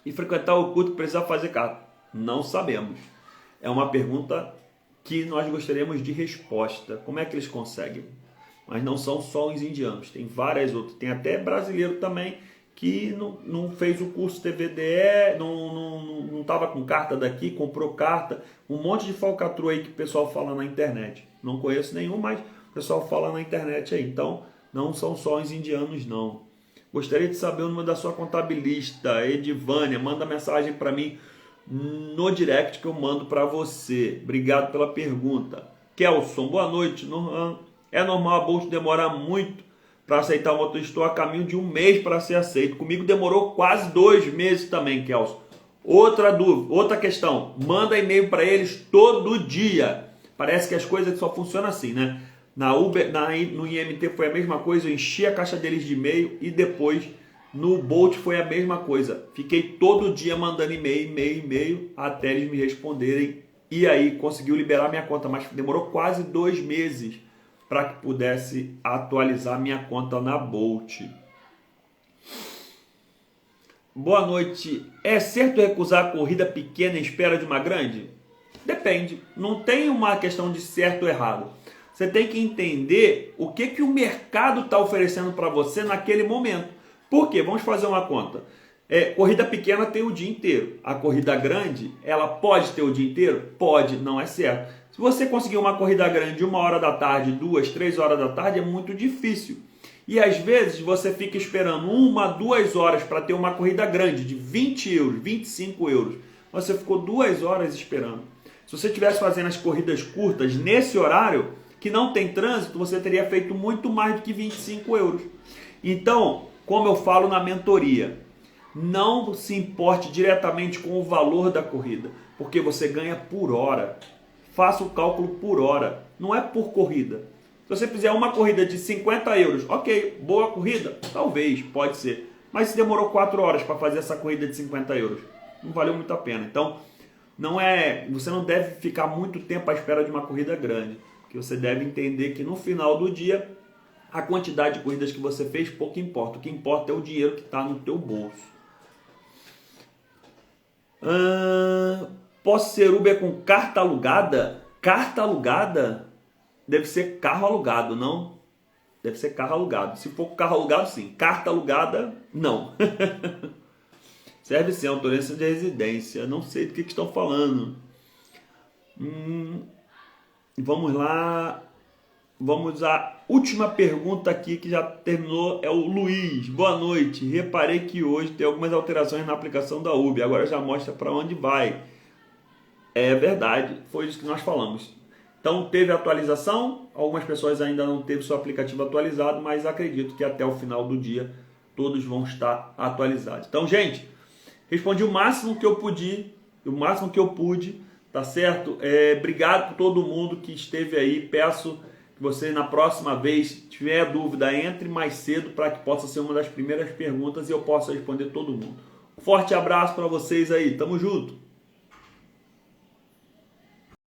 S1: e frequentar o culto que precisa fazer carta? Não sabemos. É uma pergunta que nós gostaríamos de resposta. Como é que eles conseguem? Mas não são só os indianos. Tem várias outras. Tem até brasileiro também que não fez o curso TVDE, não estava com carta daqui, comprou carta. Um monte de falcatrua aí que o pessoal fala na internet. Não conheço nenhum, mas o pessoal fala na internet aí. Então, não são só os indianos, não. Gostaria de saber o número da sua contabilista, Edivânia. Manda mensagem para mim no direct que eu mando para você. Obrigado pela pergunta. Kelson, boa noite. É normal a Bolt demorar muito para aceitar o motorista? Estou a caminho de 1 mês para ser aceito. Comigo demorou quase 2 meses também, Kelson. Outra dúvida, outra questão. Manda e-mail para eles todo dia. Parece que as coisas só funcionam assim, né? Na Uber, no IMT foi a mesma coisa. Eu enchi a caixa deles de e-mail e depois no Bolt foi a mesma coisa. Fiquei todo dia mandando e-mail, até eles me responderem. E aí conseguiu liberar minha conta, mas demorou quase 2 meses para que pudesse atualizar minha conta na Bolt. Boa noite. É certo recusar a corrida pequena em espera de uma grande? Depende. Não tem uma questão de certo ou errado. Você tem que entender o que o mercado está oferecendo para você naquele momento. Por quê? Vamos fazer uma conta. Corrida pequena tem o dia inteiro. A corrida grande, ela pode ter o dia inteiro? Pode, não é certo. Se você conseguir uma corrida grande 1 hora da tarde, 2, 3 horas da tarde, é muito difícil. E às vezes você fica esperando 1, 2 horas para ter uma corrida grande de 20 euros, 25 euros. Você ficou 2 horas esperando. Se você estivesse fazendo as corridas curtas nesse horário, que não tem trânsito, você teria feito muito mais do que 25 euros. Então, como eu falo na mentoria, não se importe diretamente com o valor da corrida, porque você ganha por hora. Faça o cálculo por hora, não é por corrida. Se você fizer uma corrida de 50 euros, ok, boa corrida? Talvez, pode ser. Mas se demorou 4 horas para fazer essa corrida de 50 euros, não valeu muito a pena. Então, você não deve ficar muito tempo à espera de uma corrida grande, porque você deve entender que no final do dia, a quantidade de corridas que você fez pouco importa. O que importa é o dinheiro que está no teu bolso. Posso ser Uber com carta alugada? Carta alugada? Deve ser carro alugado, não? Deve ser carro alugado. Se for carro alugado, sim. Carta alugada, não. Serve sim, autorização de residência. Não sei do que estão falando. Vamos lá. Vamos à última pergunta aqui que já terminou. É o Luiz. Boa noite. Reparei que hoje tem algumas alterações na aplicação da Uber. Agora já mostra para onde vai. É verdade. Foi isso que nós falamos. Então teve atualização. Algumas pessoas ainda não teve seu aplicativo atualizado, mas acredito que até o final do dia todos vão estar atualizados. Então, gente, respondi o máximo que eu pude, tá certo? Obrigado por todo mundo que esteve aí. Peço que você, na próxima vez, tiver dúvida, entre mais cedo para que possa ser uma das primeiras perguntas e eu possa responder todo mundo. Forte abraço para vocês aí. Tamo junto!